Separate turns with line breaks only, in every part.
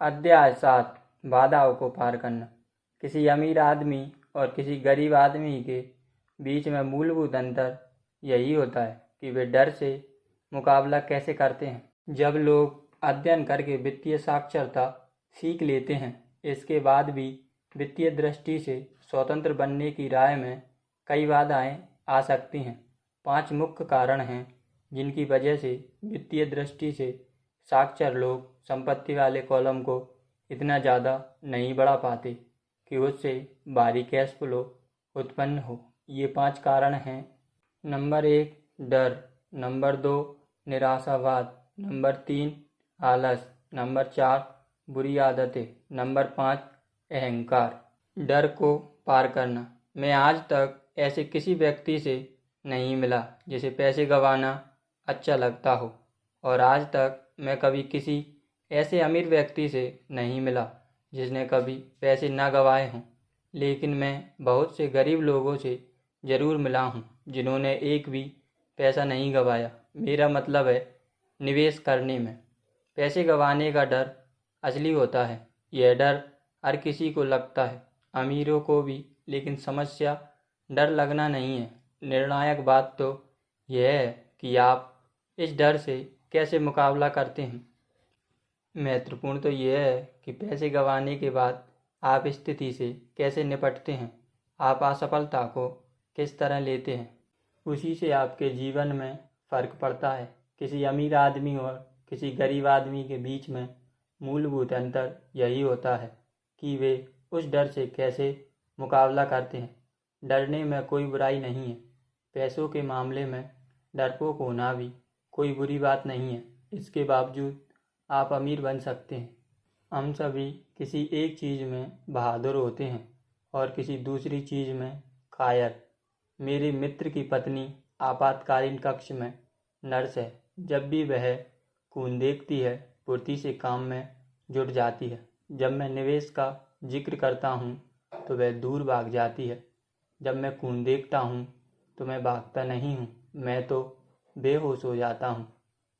अध्याय 7 बाधाओं को पार करना। किसी अमीर आदमी और किसी गरीब आदमी के बीच में मूलभूत अंतर यही होता है कि वे डर से मुकाबला कैसे करते हैं। जब लोग अध्ययन करके वित्तीय साक्षरता सीख लेते हैं, इसके बाद भी वित्तीय दृष्टि से स्वतंत्र बनने की राह में कई बाधाएं आ सकती हैं। 5 मुख्य कारण हैं जिनकी वजह से वित्तीय दृष्टि से साक्षर लोग संपत्ति वाले कॉलम को इतना ज़्यादा नहीं बढ़ा पाते कि उससे भारी कैश फ्लो उत्पन्न हो। ये 5 कारण हैं। नंबर 1 डर, नंबर 2 निराशावाद, नंबर 3 आलस, नंबर 4 बुरी आदतें, नंबर 5 अहंकार। डर को पार करना। मैं आज तक ऐसे किसी व्यक्ति से नहीं मिला जिसे पैसे गंवाना अच्छा लगता हो, और आज तक मैं कभी किसी ऐसे अमीर व्यक्ति से नहीं मिला जिसने कभी पैसे ना गंवाए हों। लेकिन मैं बहुत से गरीब लोगों से ज़रूर मिला हूँ जिन्होंने एक भी पैसा नहीं गंवाया। मेरा मतलब है निवेश करने में। पैसे गंवाने का डर असली होता है। यह डर हर किसी को लगता है, अमीरों को भी। लेकिन समस्या डर लगना नहीं है। निर्णायक बात तो यह है कि आप इस डर से कैसे मुकाबला करते हैं। महत्वपूर्ण तो यह है कि पैसे गंवाने के बाद आप स्थिति से कैसे निपटते हैं, आप असफलता को किस तरह लेते हैं। उसी से आपके जीवन में फ़र्क पड़ता है। किसी अमीर आदमी और किसी गरीब आदमी के बीच में मूलभूत अंतर यही होता है कि वे उस डर से कैसे मुकाबला करते हैं। डरने में कोई बुराई नहीं है। पैसों के मामले में डरपोक होना भी कोई बुरी बात नहीं है। इसके बावजूद आप अमीर बन सकते हैं। हम सभी किसी एक चीज़ में बहादुर होते हैं और किसी दूसरी चीज़ में कायर। मेरे मित्र की पत्नी आपातकालीन कक्ष में नर्स है। जब भी वह खून देखती है, फुर्ती से काम में जुट जाती है। जब मैं निवेश का जिक्र करता हूँ तो वह दूर भाग जाती है। जब मैं खून देखता हूँ तो मैं भागता नहीं हूँ, मैं तो बेहोश हो जाता हूँ।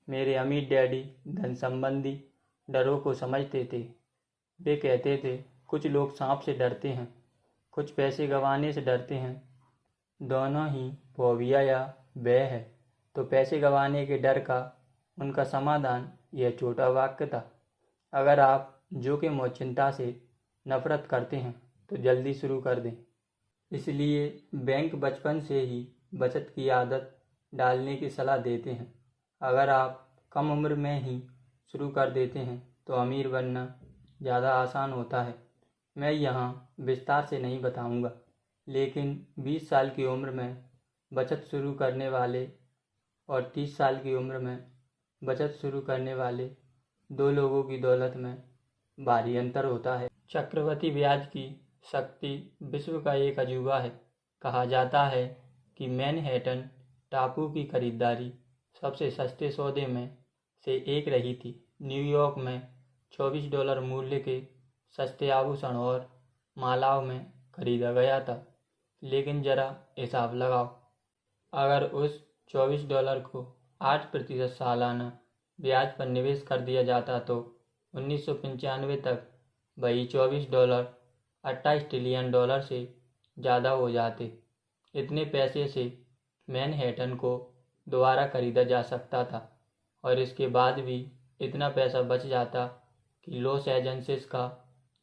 मेरे अमीर डैडी धन संबंधी डरों को समझते थे। वे कहते थे, कुछ लोग सांप से डरते हैं, कुछ पैसे गंवाने से डरते हैं। दोनों ही फोबिया या भय है। तो पैसे गंवाने के डर का उनका समाधान यह छोटा वाक्य था, अगर आप जोखिम और चिंता से नफरत करते हैं तो जल्दी शुरू कर दें। इसलिए बैंक बचपन से ही बचत की आदत डालने की सलाह देते हैं। अगर आप कम उम्र में ही शुरू कर देते हैं तो अमीर बनना ज़्यादा आसान होता है। मैं यहाँ विस्तार से नहीं बताऊँगा, लेकिन 20 साल की उम्र में बचत शुरू करने वाले और 30 साल की उम्र में बचत शुरू करने वाले 2 लोगों की दौलत में भारी अंतर होता है। चक्रवृद्धि ब्याज की शक्ति विश्व का एक अजूबा है। कहा जाता है कि मैनहट्टन टापू की खरीदारी सबसे सस्ते सौदे में से एक रही थी। न्यूयॉर्क में $24 मूल्य के सस्ते आभूषण और मालाओं में खरीदा गया था। लेकिन ज़रा हिसाब लगाओ, अगर उस $24 को 8% सालाना ब्याज पर निवेश कर दिया जाता तो 1995 तक वही $24 $28 ट्रिलियन से ज़्यादा हो जाते। इतने पैसे से मैनहट्टन को दोबारा खरीदा जा सकता था, और इसके बाद भी इतना पैसा बच जाता कि लॉस एंजल्स का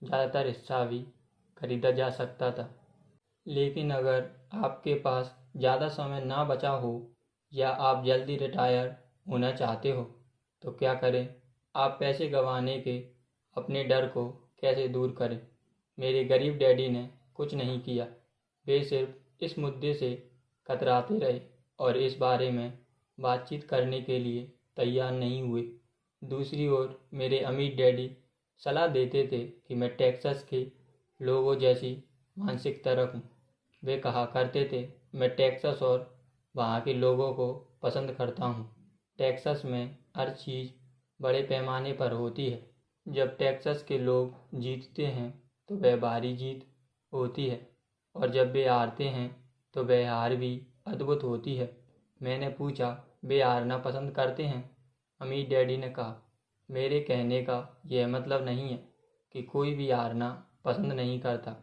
ज़्यादातर हिस्सा भी खरीदा जा सकता था। लेकिन अगर आपके पास ज़्यादा समय ना बचा हो या आप जल्दी रिटायर होना चाहते हो तो क्या करें? आप पैसे गंवाने के अपने डर को कैसे दूर करें? मेरे गरीब डैडी ने कुछ नहीं किया। वे सिर्फ इस मुद्दे से कतराते रहे और इस बारे में बातचीत करने के लिए तैयार नहीं हुए। दूसरी ओर मेरे अमीर डैडी सलाह देते थे कि मैं टेक्सास के लोगों जैसी मानसिकता रखूं। वे कहा करते थे, मैं टेक्सास और वहाँ के लोगों को पसंद करता हूँ। टेक्सास में हर चीज़ बड़े पैमाने पर होती है। जब टेक्सास के लोग जीतते हैं तो वह भारी जीत होती है, और जब वे हारते हैं तो वह हार भी अद्भुत होती है। मैंने पूछा, वे हारना पसंद करते हैं? अमीर डैडी ने कहा, मेरे कहने का यह मतलब नहीं है कि कोई भी हारना पसंद नहीं करता।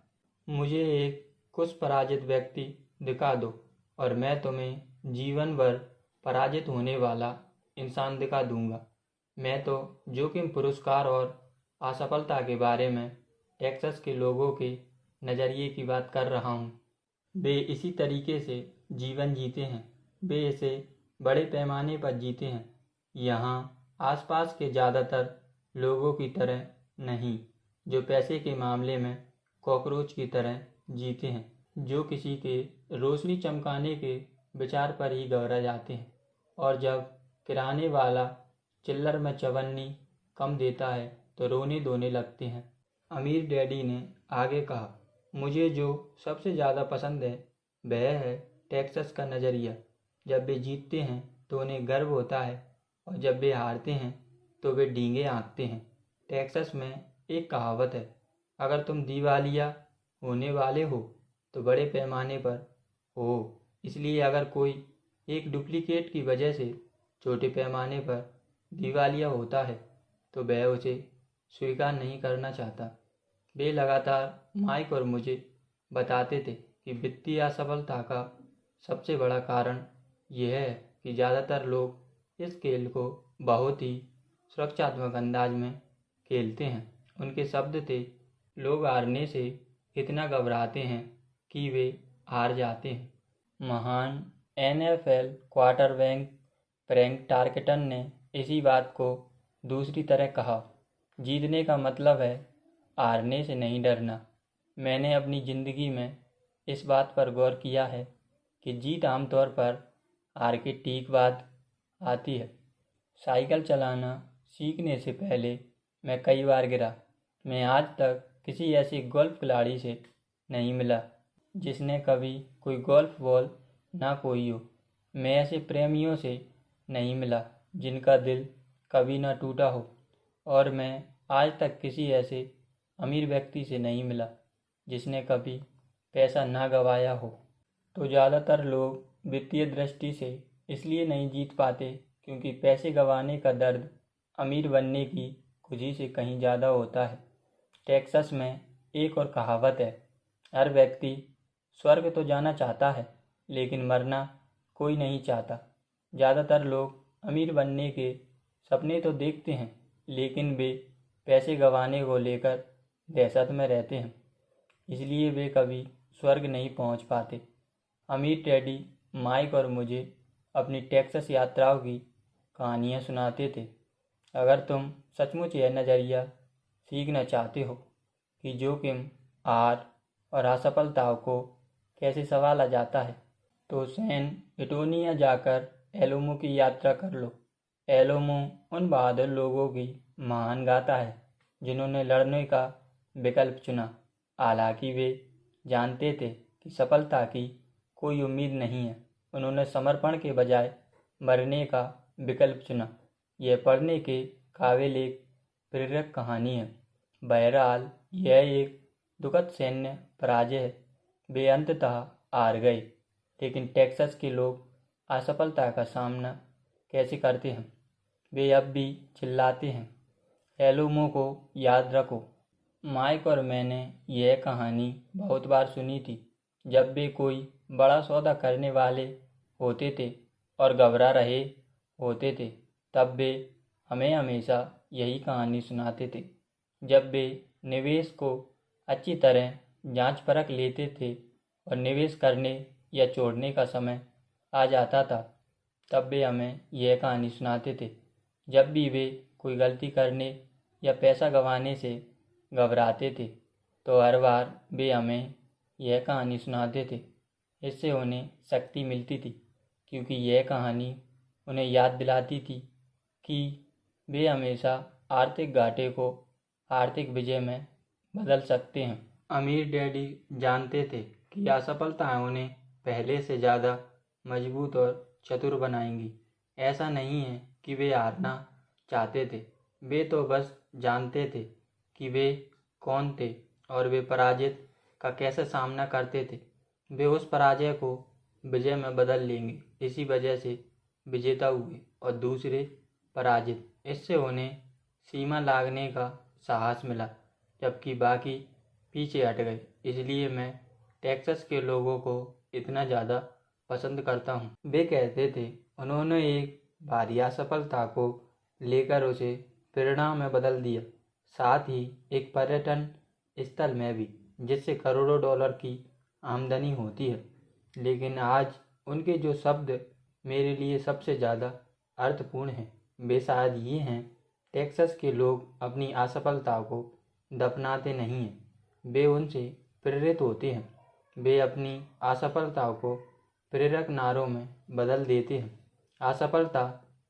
मुझे एक कुछ पराजित व्यक्ति दिखा दो और मैं तुम्हें जीवन भर पराजित होने वाला इंसान दिखा दूंगा। मैं तो जोखिम, पुरस्कार और असफलता के बारे में टेक्सास के लोगों के नज़रिए की बात कर रहा हूँ। वे इसी तरीके से जीवन जीते हैं। वे इसे बड़े पैमाने पर जीते हैं। यहाँ आसपास के ज़्यादातर लोगों की तरह नहीं, जो पैसे के मामले में कॉकरोच की तरह जीते हैं, जो किसी के रोशनी चमकाने के विचार पर ही घबरा जाते हैं और जब किराने वाला चिल्लर में चवन्नी कम देता है तो रोने धोने लगते हैं। अमीर डैडी ने आगे कहा, मुझे जो सबसे ज़्यादा पसंद है वह है टेक्सास का नज़रिया। जब वे जीतते हैं तो उन्हें गर्व होता है और जब वे हारते हैं तो वे डींगे हाँकते हैं। टेक्सास में एक कहावत है, अगर तुम दिवालिया होने वाले हो तो बड़े पैमाने पर हो, इसलिए अगर कोई एक डुप्लीकेट की वजह से छोटे पैमाने पर दिवालिया होता है तो वह उसे स्वीकार नहीं करना चाहता। वे लगातार माइक और मुझे बताते थे कि वित्तीय असफलता का सबसे बड़ा कारण यह है कि ज़्यादातर लोग इस खेल को बहुत ही सुरक्षात्मक अंदाज में खेलते हैं। उनके शब्द थे, लोग हारने से इतना घबराते हैं कि वे हार जाते हैं। महान NFL क्वार्टरबैक फ्रैंक टारकेटन ने इसी बात को दूसरी तरह कहा, जीतने का मतलब है हारने से नहीं डरना। मैंने अपनी ज़िंदगी में इस बात पर गौर किया है कि जीत आमतौर पर हार के ठीक बाद आती है। साइकिल चलाना सीखने से पहले मैं कई बार गिरा। मैं आज तक किसी ऐसे गोल्फ खिलाड़ी से नहीं मिला जिसने कभी कोई गोल्फ बॉल ना खोई हो। मैं ऐसे प्रेमियों से नहीं मिला जिनका दिल कभी ना टूटा हो, और मैं आज तक किसी ऐसे अमीर व्यक्ति से नहीं मिला जिसने कभी पैसा ना गंवाया हो। तो ज़्यादातर लोग वित्तीय दृष्टि से इसलिए नहीं जीत पाते क्योंकि पैसे गंवाने का दर्द अमीर बनने की खुशी से कहीं ज़्यादा होता है। टेक्सास में एक और कहावत है, हर व्यक्ति स्वर्ग तो जाना चाहता है लेकिन मरना कोई नहीं चाहता। ज़्यादातर लोग अमीर बनने के सपने तो देखते हैं लेकिन वे पैसे गंवाने को लेकर दहशत में रहते हैं, इसलिए वे कभी स्वर्ग नहीं पहुंच पाते। अमीर डैडी माइक और मुझे अपनी टेक्सास यात्राओं की कहानियां सुनाते थे। अगर तुम सचमुच यह नज़रिया सीखना चाहते हो कि जोखिम, हार और असफलताओं को कैसे संभाला जाता है तो सैन एंटोनियो जाकर एलोमो की यात्रा कर लो। एलोमो उन बहादुर लोगों की महान गाथा है जिन्होंने लड़ने का विकल्प चुना, हालांकि वे जानते थे कि सफलता की कोई उम्मीद नहीं है। उन्होंने समर्पण के बजाय मरने का विकल्प चुना। यह पढ़ने के काबिल एक प्रेरक कहानी है। बहरहाल यह एक दुखद सैन्य पराजय है। वे अंततः हार गए, लेकिन टेक्सास के लोग असफलता का सामना कैसे करते हैं? वे अब भी चिल्लाते हैं, एलोमो को याद रखो। माइक और मैंने यह कहानी बहुत बार सुनी थी। जब वे कोई बड़ा सौदा करने वाले होते थे और घबरा रहे होते थे, तब वे हमें हमेशा यही कहानी सुनाते थे। जब वे निवेश को अच्छी तरह जांच परख लेते थे और निवेश करने या छोड़ने का समय आ जाता था, तब वे हमें यह कहानी सुनाते थे। जब भी वे कोई गलती करने या पैसा गंवाने से घबराते थे तो हर बार वे हमें यह कहानी सुनाते थे। इससे उन्हें शक्ति मिलती थी, क्योंकि यह कहानी उन्हें याद दिलाती थी कि वे हमेशा आर्थिक घाटे को आर्थिक विजय में बदल सकते हैं। अमीर डैडी जानते थे कि असफलताएं उन्हें पहले से ज़्यादा मजबूत और चतुर बनाएंगी। ऐसा नहीं है कि वे हारना चाहते थे, वे तो बस जानते थे कि वे कौन थे और वे पराजित का कैसे सामना करते थे। वे उस पराजय को विजय में बदल लेंगे। इसी वजह से विजेता हुए और दूसरे पराजित। इससे उन्हें सीमा लागने का साहस मिला, जबकि बाकी पीछे हट गए। इसलिए मैं टेक्सास के लोगों को इतना ज़्यादा पसंद करता हूँ। वे कहते थे उन्होंने एक भारी असफलता को लेकर उसे प्रेरणा में बदल दिया, साथ ही एक पर्यटन स्थल में भी, जिससे करोड़ों डॉलर की आमदनी होती है। लेकिन आज उनके जो शब्द मेरे लिए सबसे ज़्यादा अर्थपूर्ण हैं, वे शायद ये हैं: टेक्सास के लोग अपनी असफलता को दफनाते नहीं हैं, वे उनसे प्रेरित होते हैं। वे अपनी असफलता को प्रेरक नारों में बदल देते हैं। असफलता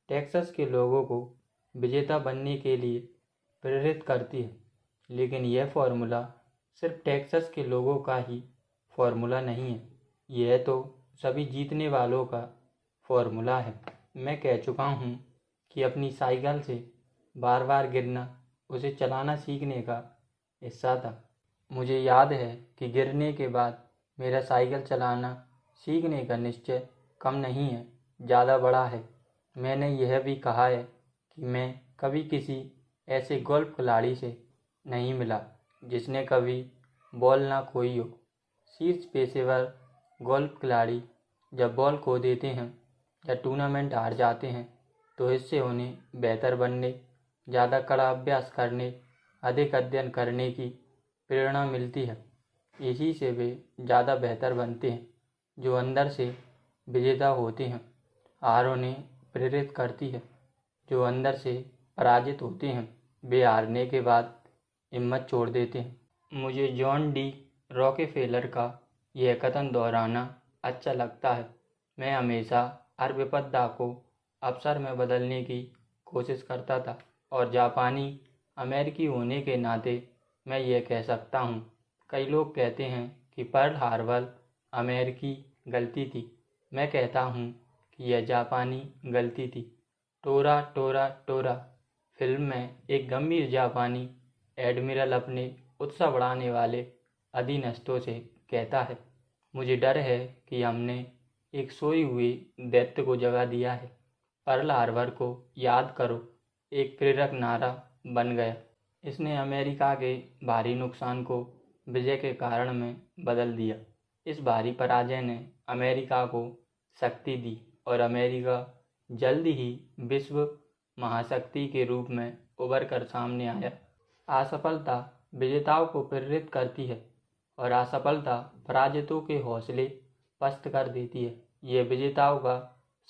टेक्सास के लोगों को विजेता बनने के लिए प्रेरित करती है, लेकिन यह फॉर्मूला सिर्फ टेक्सास के लोगों का ही फॉर्मूला नहीं है, यह तो सभी जीतने वालों का फॉर्मूला है। मैं कह चुका हूँ कि अपनी साइकिल से बार बार गिरना उसे चलाना सीखने का हिस्सा था। मुझे याद है कि गिरने के बाद मेरा साइकिल चलाना सीखने का निश्चय कम नहीं है, ज़्यादा बड़ा है। मैंने यह भी कहा है कि मैं कभी किसी ऐसे गोल्फ खिलाड़ी से नहीं मिला जिसने कभी बॉल ना खोई हो। शीर्ष पेशेवर गोल्फ खिलाड़ी जब बॉल खो देते हैं या टूर्नामेंट हार जाते हैं तो इससे उन्हें बेहतर बनने, ज़्यादा कड़ा अभ्यास करने, अधिक अध्ययन करने की प्रेरणा मिलती है। इसी से वे ज़्यादा बेहतर बनते हैं। जो अंदर से विजेता होते हैं, हार उन्हें प्रेरित करती है। जो अंदर से पराजित होते हैं, वे हारने के बाद हिम्मत छोड़ देते हैं। मुझे जॉन डी रॉकेफेलर का यह कथन दोहराना अच्छा लगता है: मैं हमेशा हर विपदा को अवसर में बदलने की कोशिश करता था, और जापानी अमेरिकी होने के नाते मैं यह कह सकता हूँ। कई लोग कहते हैं कि पर्ल हार्बर अमेरिकी गलती थी। मैं कहता हूँ कि यह जापानी गलती थी। टोरा टोरा टोरा फिल्म में एक गंभीर जापानी एडमिरल अपने उत्साह बढ़ाने वाले अधीनस्थों से कहता है, मुझे डर है कि हमने एक सोए हुए दैत्य को जगा दिया है। पर्ल हार्बर को याद करो एक प्रेरक नारा बन गया। इसने अमेरिका के भारी नुकसान को विजय के कारण में बदल दिया। इस भारी पराजय ने अमेरिका को शक्ति दी और अमेरिका जल्द ही विश्व महाशक्ति के रूप में उभर कर सामने आया। असफलता विजेताओं को प्रेरित करती है और असफलता पराजितों के हौसले पस्त कर देती है। यह विजेताओं का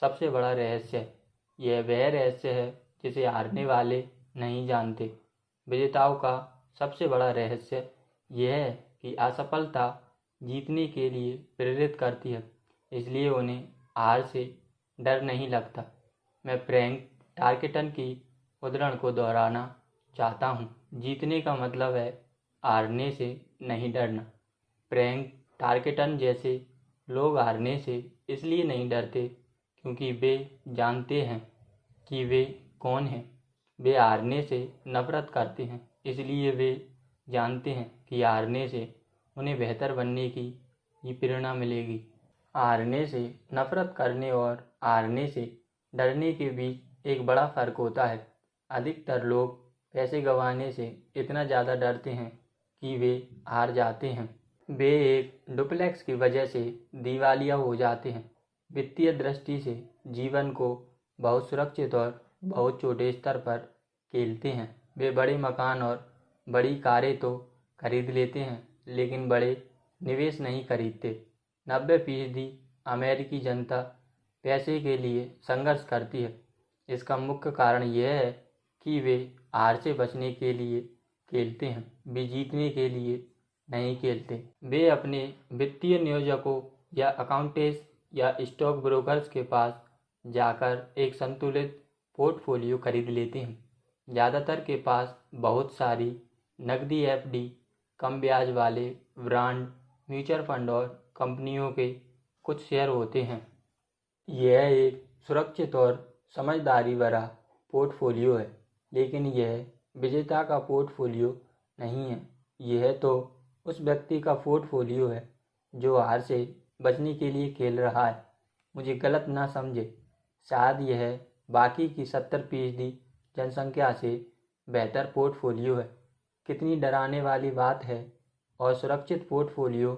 सबसे बड़ा रहस्य है। यह वह रहस्य है जिसे हारने वाले नहीं जानते। विजेताओं का सबसे बड़ा रहस्य यह है कि असफलता जीतने के लिए प्रेरित करती है, इसलिए उन्हें हार से डर नहीं लगता। मैं फ्रैंक टार्केटन की उद्धरण को दोहराना चाहता हूँ: जीतने का मतलब है हारने से नहीं डरना। फ्रैंक टार्केटन जैसे लोग हारने से इसलिए नहीं डरते क्योंकि वे जानते हैं कि वे कौन हैं। वे हारने से नफरत करते हैं इसलिए वे जानते हैं कि हारने से उन्हें बेहतर बनने की ही प्रेरणा मिलेगी। हारने से नफरत करने और हारने से डरने के बीच एक बड़ा फर्क होता है। अधिकतर लोग पैसे गंवाने से इतना ज़्यादा डरते हैं कि वे हार जाते हैं। वे एक डुप्लेक्स की वजह से दिवालिया हो जाते हैं। वित्तीय दृष्टि से जीवन को बहुत सुरक्षित और बहुत छोटे स्तर पर खेलते हैं। वे बड़े मकान और बड़ी कारें तो खरीद लेते हैं, लेकिन बड़े निवेश नहीं खरीदते। 90% अमेरिकी जनता पैसे के लिए संघर्ष करती है। इसका मुख्य कारण यह है कि वे हार से बचने के लिए खेलते हैं, वे जीतने के लिए नहीं खेलते। वे अपने वित्तीय नियोजकों या अकाउंटेंट्स या स्टॉक ब्रोकर्स के पास जाकर एक संतुलित पोर्टफोलियो खरीद लेते हैं। ज़्यादातर के पास बहुत सारी नकदी एफडी, कम ब्याज वाले ब्रांड म्यूचुअल फंड और कंपनियों के कुछ शेयर होते हैं। यह एक सुरक्षित और समझदारी भरा पोर्टफोलियो है, लेकिन यह विजेता का पोर्टफोलियो नहीं है। यह तो उस व्यक्ति का पोर्टफोलियो है जो हार से बचने के लिए खेल रहा है। मुझे गलत ना समझे, शायद यह बाकी की 70% जनसंख्या से बेहतर पोर्टफोलियो है। कितनी डराने वाली बात है। और सुरक्षित पोर्टफोलियो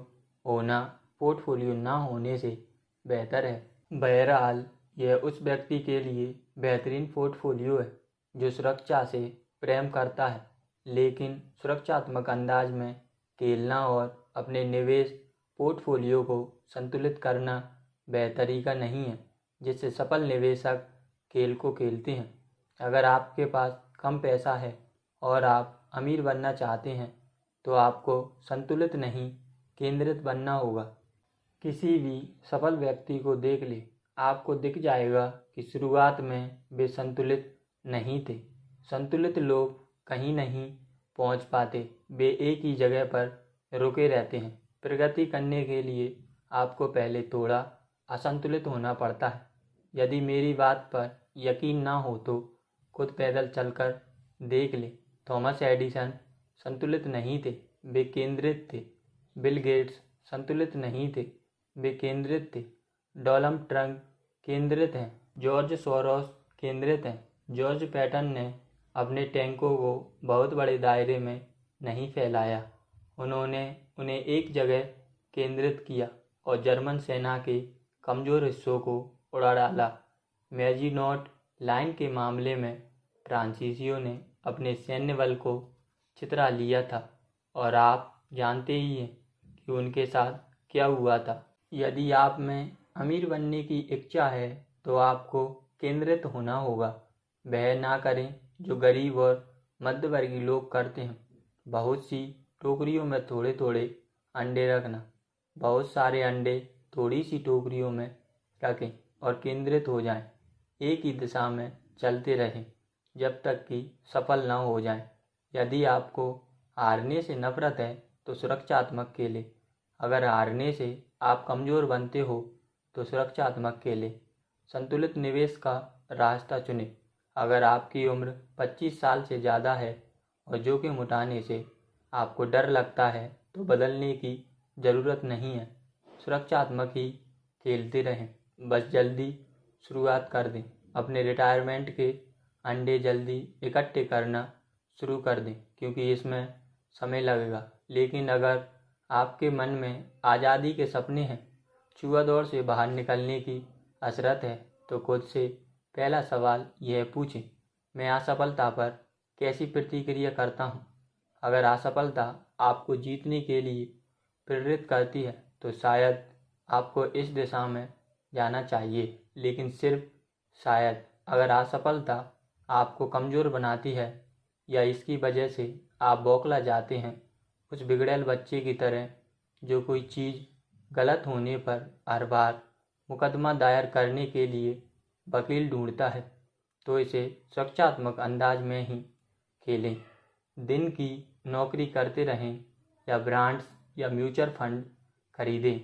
होना पोर्टफोलियो ना होने से बेहतर है। बहरहाल, यह उस व्यक्ति के लिए बेहतरीन पोर्टफोलियो है जो सुरक्षा से प्रेम करता है, लेकिन सुरक्षात्मक अंदाज में खेलना और अपने निवेश पोर्टफोलियो को संतुलित करना वह तरीका नहीं है जिससे सफल निवेशक खेल को खेलते हैं। अगर आपके पास कम पैसा है और आप अमीर बनना चाहते हैं तो आपको संतुलित नहीं, केंद्रित बनना होगा। किसी भी सफल व्यक्ति को देख ले, आपको दिख जाएगा कि शुरुआत में वे संतुलित नहीं थे। संतुलित लोग कहीं नहीं पहुंच पाते, वे एक ही जगह पर रुके रहते हैं। प्रगति करने के लिए आपको पहले थोड़ा असंतुलित होना पड़ता है। यदि मेरी बात पर यकीन ना हो तो खुद पैदल चलकर देख ले। थॉमस एडिसन संतुलित नहीं थे, वे केंद्रित थे। बिल गेट्स संतुलित नहीं थे, वे केंद्रित थे। डोनाल्ड ट्रम्प केंद्रित हैं। जॉर्ज सोरोस केंद्रित हैं। जॉर्ज पैटन ने अपने टैंकों को बहुत बड़े दायरे में नहीं फैलाया, उन्होंने उन्हें एक जगह केंद्रित किया और जर्मन सेना के कमज़ोर हिस्सों को उड़ा डाला। मैजिनॉट लाइन के मामले में फ्रांसीसियों ने अपने सैन्य बल को छितरा लिया था और आप जानते ही हैं कि उनके साथ क्या हुआ था। यदि आप में अमीर बनने की इच्छा है तो आपको केंद्रित होना होगा। वह ना करें जो गरीब और मध्यवर्गीय लोग करते हैं। बहुत सी टोकरियों में थोड़े थोड़े अंडे रखना। बहुत सारे अंडे थोड़ी सी टोकरियों में रखें और केंद्रित हो जाएं। एक ही दिशा में चलते रहें जब तक कि सफल ना हो जाएं। यदि आपको हारने से नफरत है तो सुरक्षात्मक खेलें। अगर हारने से आप कमज़ोर बनते हो तो सुरक्षात्मक खेलें। संतुलित निवेश का रास्ता चुनें। अगर आपकी उम्र 25 साल से ज़्यादा है और जोखिम उठाने से आपको डर लगता है तो बदलने की ज़रूरत नहीं है। सुरक्षात्मक ही खेलते रहें, बस जल्दी शुरुआत कर दें। अपने रिटायरमेंट के अंडे जल्दी इकट्ठे करना शुरू कर दें क्योंकि इसमें समय लगेगा। लेकिन अगर आपके मन में आज़ादी के सपने हैं, चूहा-दौड़ से बाहर निकलने की हसरत है तो खुद से पहला सवाल यह पूछें, मैं असफलता पर कैसी प्रतिक्रिया करता हूँ। अगर असफलता आपको जीतने के लिए प्रेरित करती है तो शायद आपको इस दिशा में जाना चाहिए। लेकिन सिर्फ शायद अगर असफलता आपको कमज़ोर बनाती है या इसकी वजह से आप बौखला जाते हैं, उस बिगड़ैल बच्चे की तरह जो कोई चीज़ गलत होने पर हर बार मुकदमा दायर करने के लिए वकील ढूंढता है, तो इसे सुरक्षात्मक अंदाज में ही खेलें। दिन की नौकरी करते रहें या ब्रांड्स या म्यूचुअल फंड खरीदें।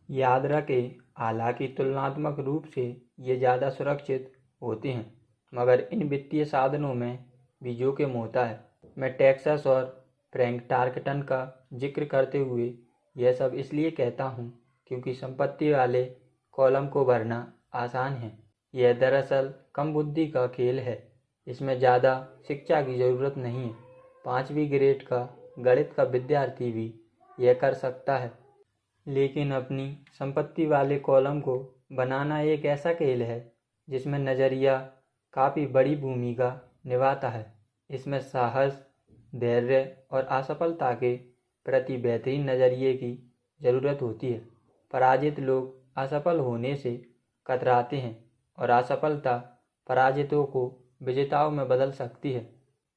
याद रखें, हालांकि तुलनात्मक रूप से ये ज़्यादा सुरक्षित होते हैं, मगर इन वित्तीय साधनों में भी जोखिम होता है। मैं टेक्सास और फ्रैंक टारकटन का जिक्र करते हुए यह सब इसलिए कहता हूँ क्योंकि संपत्ति वाले कॉलम को भरना आसान है। यह दरअसल कम बुद्धि का खेल है। इसमें ज़्यादा शिक्षा की ज़रूरत नहीं है। 5वीं ग्रेड का गणित का विद्यार्थी भी यह कर सकता है। लेकिन अपनी संपत्ति वाले कॉलम को बनाना एक ऐसा खेल है जिसमें नज़रिया काफ़ी बड़ी भूमिका निभाता है। इसमें साहस, धैर्य और असफलता के प्रति बेहतरीन नज़रिए की ज़रूरत होती है। पराजित लोग असफल होने से कतराते हैं और असफलता पराजितों को विजेताओं में बदल सकती है।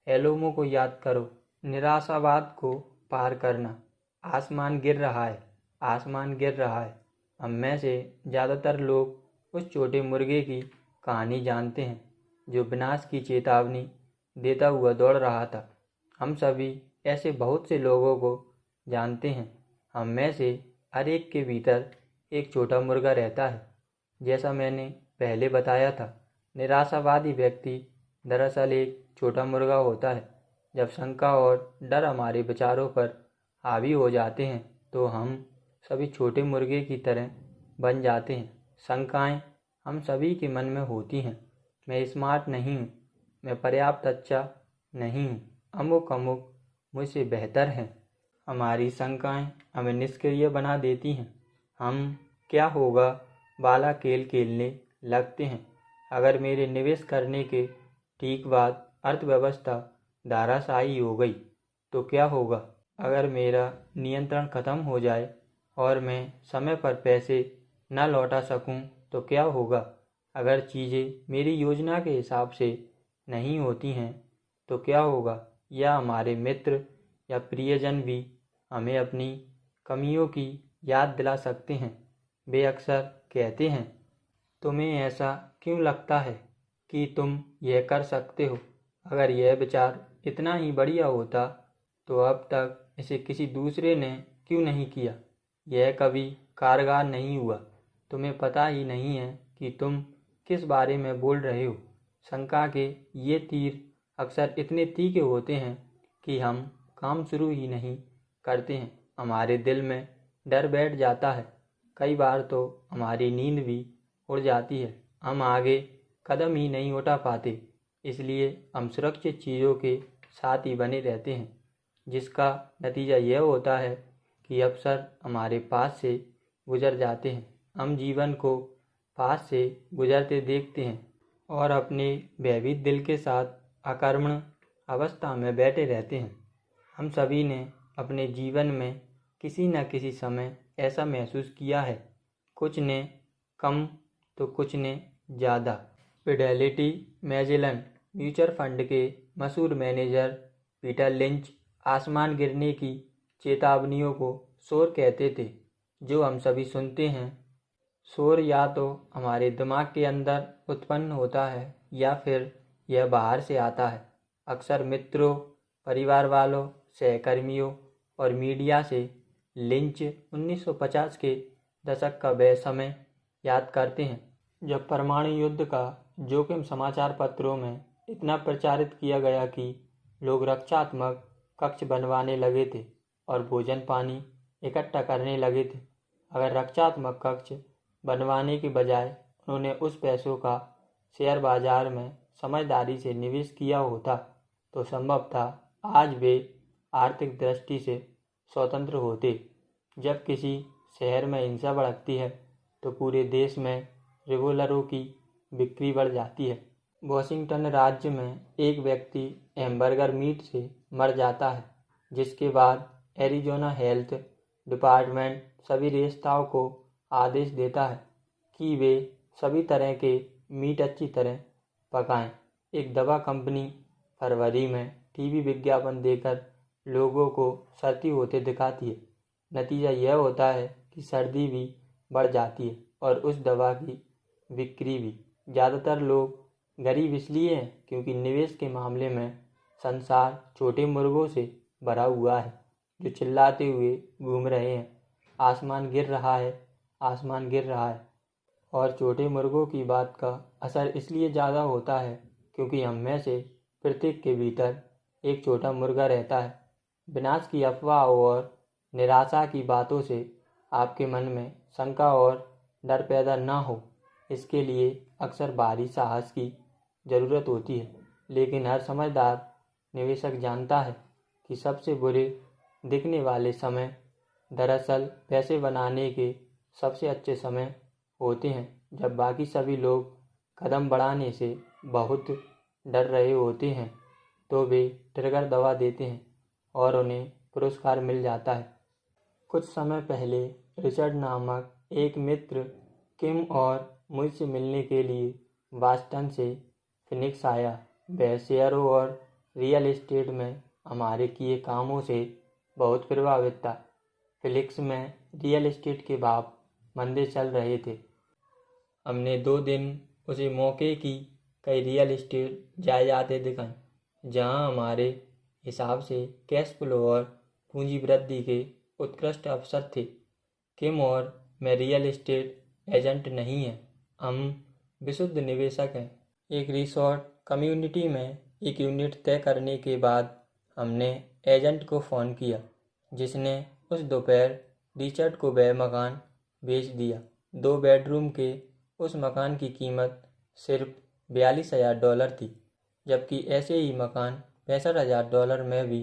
एलोमो को याद करो, निराशावाद को पार करना। आसमान गिर रहा है, आसमान गिर रहा है। हम में से ज़्यादातर लोग उस छोटे मुर्गे की कहानी जानते हैं जो विनाश की चेतावनी देता हुआ दौड़ रहा था। हम सभी ऐसे बहुत से लोगों को जानते हैं। हम में से हर एक के भीतर एक छोटा मुर्गा रहता है। जैसा मैंने पहले बताया था, निराशावादी व्यक्ति दरअसल एक छोटा मुर्गा होता है। जब शंका और डर हमारे विचारों पर हावी हो जाते हैं तो हम सभी छोटे मुर्गे की तरह बन जाते हैं। शंकाएं हम सभी के मन में होती हैं। मैं स्मार्ट नहीं हूँ, मैं पर्याप्त अच्छा नहीं, अमुक अमुक मुझसे बेहतर हैं। हमारी शंकाएं हमें निष्क्रिय बना देती हैं। हम क्या होगा वाला खेल खेलने लगते हैं। अगर मेरे निवेश करने के ठीक बाद अर्थव्यवस्था धाराशायी हो गई तो क्या होगा? अगर मेरा नियंत्रण खत्म हो जाए और मैं समय पर पैसे न लौटा सकूं तो क्या होगा? अगर चीज़ें मेरी योजना के हिसाब से नहीं होती हैं तो क्या होगा? या हमारे मित्र या प्रियजन भी हमें अपनी कमियों की याद दिला सकते हैं। वे अक्सर कहते हैं, तुम्हें ऐसा क्यों लगता है कि तुम यह कर सकते हो? अगर यह विचार इतना ही बढ़िया होता तो अब तक इसे किसी दूसरे ने क्यों नहीं किया? यह कभी कारगर नहीं हुआ। तुम्हें पता ही नहीं है कि तुम किस बारे में बोल रहे हो। शंका के ये तीर अक्सर इतने तीखे होते हैं कि हम काम शुरू ही नहीं करते हैं। हमारे दिल में डर बैठ जाता है। कई बार तो हमारी नींद भी उड़ जाती है। हम आगे कदम ही नहीं उठा पाते। इसलिए हम सुरक्षित चीज़ों के साथ ही बने रहते हैं, जिसका नतीजा यह होता है कि अवसर हमारे पास से गुजर जाते हैं। हम जीवन को पास से गुजरते देखते हैं और अपने भयभीत दिल के साथ अकर्मण्य अवस्था में बैठे रहते हैं। हम सभी ने अपने जीवन में किसी न किसी समय ऐसा महसूस किया है। कुछ ने कम तो कुछ ने ज़्यादा। फिडेलिटी मैजेलन म्यूचुअल फंड के मशहूर मैनेजर पीटर लिंच आसमान गिरने की चेतावनियों को शोर कहते थे, जो हम सभी सुनते हैं। शोर या तो हमारे दिमाग के अंदर उत्पन्न होता है या फिर यह बाहर से आता है। अक्सर मित्रों, परिवार वालों, सहकर्मियों और मीडिया से लिंच 1950 के दशक का वह समय याद करते हैं जब परमाणु युद्ध का जोखिम समाचार पत्रों में इतना प्रचारित किया गया कि लोग रक्षात्मक कक्ष बनवाने लगे थे और भोजन पानी इकट्ठा करने लगे थे। अगर रक्षात्मक कक्ष बनवाने के बजाय उन्होंने उस पैसों का शेयर बाजार में समझदारी से निवेश किया होता तो संभव था आज वे आर्थिक दृष्टि से स्वतंत्र होते। जब किसी शहर में हिंसा भड़कती है तो पूरे देश में रिवॉल्वरों की बिक्री बढ़ जाती है। वॉशिंगटन राज्य में एक व्यक्ति हैमबर्गर मीट से मर जाता है, जिसके बाद एरिज़ोना हेल्थ डिपार्टमेंट सभी रेस्तरां को आदेश देता है कि वे सभी तरह के मीट अच्छी तरह पकाएं। एक दवा कंपनी फरवरी में टीवी विज्ञापन देकर लोगों को सर्दी होते दिखाती है। नतीजा यह होता है कि सर्दी भी बढ़ जाती है और उस दवा की बिक्री भी। ज़्यादातर लोग गरीब इसलिए हैं क्योंकि निवेश के मामले में संसार छोटे मुर्गों से भरा हुआ है जो चिल्लाते हुए घूम रहे हैं, आसमान गिर रहा है, आसमान गिर रहा है। और छोटे मुर्गों की बात का असर इसलिए ज़्यादा होता है क्योंकि हम में से प्रत्येक के भीतर एक छोटा मुर्गा रहता है। विनाश की अफवाहों और निराशा की बातों से आपके मन में शंका और डर पैदा न हो, इसके लिए अक्सर भारी साहस की ज़रूरत होती है। लेकिन हर समझदार निवेशक जानता है कि सबसे बुरे दिखने वाले समय दरअसल पैसे बनाने के सबसे अच्छे समय होते हैं, जब बाकी सभी लोग कदम बढ़ाने से बहुत डर रहे होते हैं तो वे ट्रिगर दबा देते हैं और उन्हें पुरस्कार मिल जाता है। कुछ समय पहले रिचर्ड नामक एक मित्र किम और मुझसे मिलने के लिए बॉस्टन से फिनिक्स आया। वह शेयरों और रियल एस्टेट में हमारे किए कामों से बहुत प्रभावित था। फिनिक्स में रियल एस्टेट के भाव मंदे चल रहे थे। हमने 2 दिन उसे मौके की कई रियल एस्टेट जायदादें दिखाईं जहां हमारे हिसाब से कैश फ्लो और पूंजी वृद्धि के उत्कृष्ट अवसर थे। किम और मैं रियल एस्टेट एजेंट नहीं हैं, हम विशुद्ध निवेशक हैं। एक रिसोर्ट कम्युनिटी में एक यूनिट तय करने के बाद हमने एजेंट को फ़ोन किया, जिसने उस दोपहर रिचर्ड को वह मकान बेच दिया। 2 बेडरूम के उस मकान की कीमत सिर्फ $42,000 थी, जबकि ऐसे ही मकान $65,000 में भी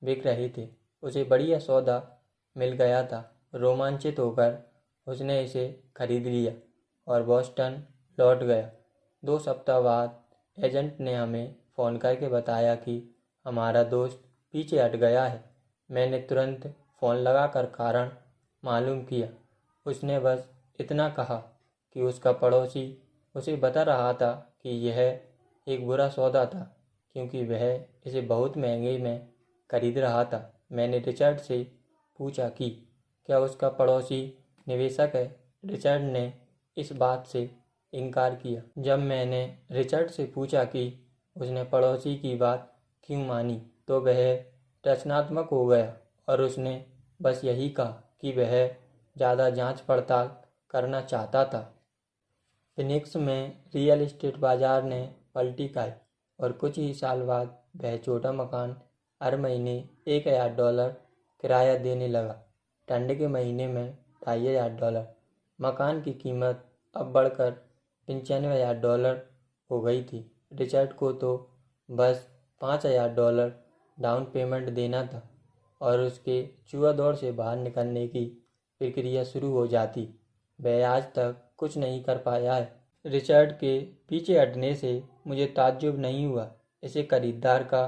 बिक रहे थे। उसे बढ़िया सौदा मिल गया था। रोमांचित होकर उसने इसे खरीद लिया और बॉस्टन लौट गया। 2 सप्ताह बाद एजेंट ने हमें फ़ोन करके बताया कि हमारा दोस्त पीछे हट गया है। मैंने तुरंत फ़ोन लगाकर कारण मालूम किया। उसने बस इतना कहा कि उसका पड़ोसी उसे बता रहा था कि यह एक बुरा सौदा था क्योंकि वह इसे बहुत महंगे में खरीद रहा था। मैंने रिचर्ड से पूछा कि क्या उसका पड़ोसी निवेशक है। रिचर्ड ने इस बात से इनकार किया। जब मैंने रिचर्ड से पूछा कि उसने पड़ोसी की बात क्यों मानी तो वह रचनात्मक हो गया और उसने बस यही कहा कि वह ज़्यादा जांच पड़ताल करना चाहता था। फिनिक्स में रियल एस्टेट बाजार ने पलटी खाई और कुछ ही साल बाद वह छोटा मकान हर महीने $1,000 किराया देने लगा। ठंड के महीने में $2,500। मकान की कीमत अब बढ़कर $95,000 हो गई थी। रिचर्ड को तो बस $5,000 डाउन पेमेंट देना था और उसके जुआ दौड़ से बाहर निकलने की प्रक्रिया शुरू हो जाती। वह आज तक कुछ नहीं कर पाया है। रिचर्ड के पीछे हटने से मुझे ताज्जुब नहीं हुआ। इसे खरीदार का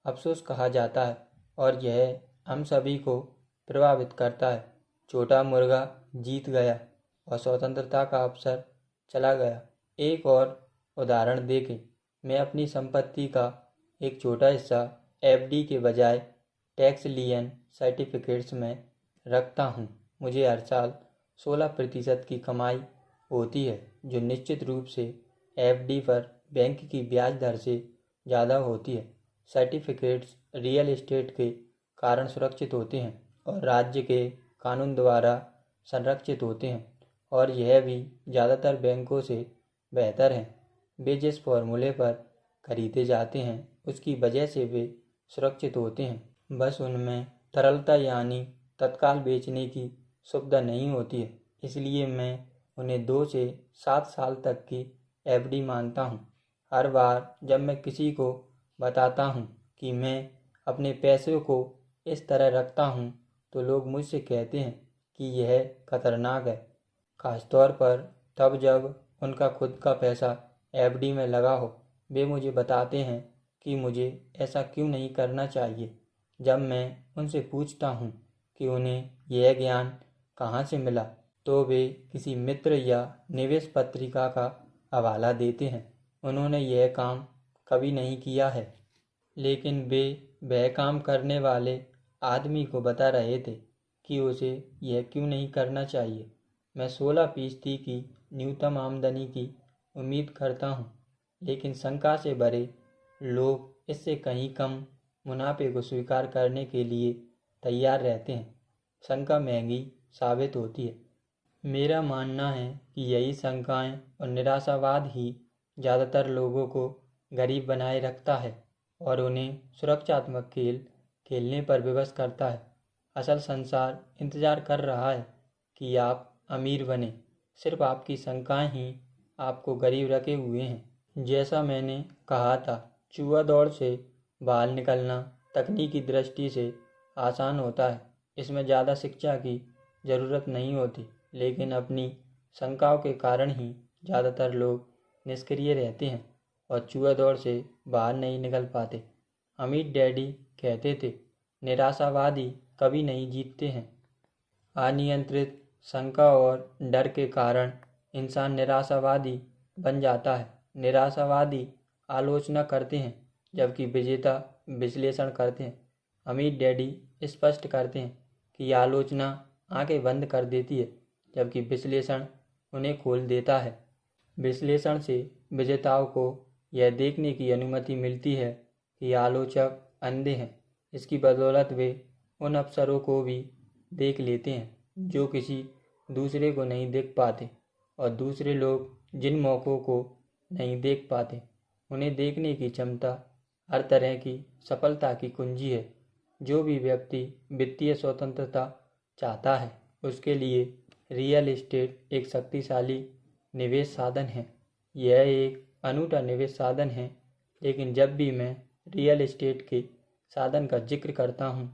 अफसोस कहा जाता है और यह हम सभी को प्रभावित करता है। छोटा मुर्गा जीत गया और स्वतंत्रता का अवसर चला गया। एक और उदाहरण देखें। मैं अपनी संपत्ति का एक छोटा हिस्सा एफडी के बजाय टैक्स लियन सर्टिफिकेट्स में रखता हूँ। मुझे हर साल 16% की कमाई होती है जो निश्चित रूप से एफडी पर बैंक की ब्याज दर से ज़्यादा होती है। सर्टिफिकेट्स रियल एस्टेट के कारण सुरक्षित होते हैं और राज्य के कानून द्वारा संरक्षित होते हैं और यह भी ज़्यादातर बैंकों से बेहतर हैं। वे जिस फॉर्मूले पर खरीदे जाते हैं उसकी वजह से वे सुरक्षित होते हैं। बस उनमें तरलता यानी तत्काल बेचने की सुविधा नहीं होती है। इसलिए मैं उन्हें 2 से 7 साल तक की एफडी मानता हूँ। हर बार जब मैं किसी को बताता हूँ कि मैं अपने पैसों को इस तरह रखता हूँ तो लोग मुझसे कहते हैं कि यह खतरनाक है, खासतौर पर तब जब उनका खुद का पैसा एफडी में लगा हो। वे मुझे बताते हैं कि मुझे ऐसा क्यों नहीं करना चाहिए। जब मैं उनसे पूछता हूँ कि उन्हें यह ज्ञान कहाँ से मिला तो वे किसी मित्र या निवेश पत्रिका का हवाला देते हैं। उन्होंने यह काम कभी नहीं किया है, लेकिन वे वह काम करने वाले आदमी को बता रहे थे कि उसे यह क्यों नहीं करना चाहिए। मैं 16% की न्यूनतम आमदनी की उम्मीद करता हूँ, लेकिन शंका से भरे लोग इससे कहीं कम मुनाफे को स्वीकार करने के लिए तैयार रहते हैं। शंका महंगी साबित होती है। मेरा मानना है कि यही शंकाएं और निराशावाद ही ज़्यादातर लोगों को गरीब बनाए रखता है और उन्हें सुरक्षात्मक खेल खेलने पर विवश करता है। असल संसार इंतज़ार कर रहा है कि आप अमीर बने। सिर्फ आपकी शंकाएं ही आपको गरीब रखे हुए हैं। जैसा मैंने कहा था, जुआ दौड़ से बाहर निकलना तकनीकी दृष्टि से आसान होता है। इसमें ज़्यादा शिक्षा की ज़रूरत नहीं होती, लेकिन अपनी शंकाओं के कारण ही ज़्यादातर लोग निष्क्रिय रहते हैं और जुआ दौड़ से बाहर नहीं निकल पाते। अमित डैडी कहते थे, निराशावादी कभी नहीं जीतते हैं। अनियंत्रित शंका और डर के कारण इंसान निराशावादी बन जाता है। निराशावादी आलोचना करते हैं जबकि विजेता विश्लेषण करते हैं। अमित डैडी स्पष्ट करते हैं कि आलोचना आंखें बंद कर देती है जबकि विश्लेषण उन्हें खोल देता है। विश्लेषण से विजेताओं को यह देखने की अनुमति मिलती है कि आलोचक अंधे हैं। इसकी बदौलत वे उन अवसरों को भी देख लेते हैं जो किसी दूसरे को नहीं देख पाते और दूसरे लोग जिन मौक़ों को नहीं देख पाते उन्हें देखने की क्षमता हर तरह की सफलता की कुंजी है। जो भी व्यक्ति वित्तीय स्वतंत्रता चाहता है उसके लिए रियल एस्टेट एक शक्तिशाली निवेश साधन है। यह एक अनूठा निवेश साधन है, लेकिन जब भी मैं रियल एस्टेट के साधन का जिक्र करता हूँ,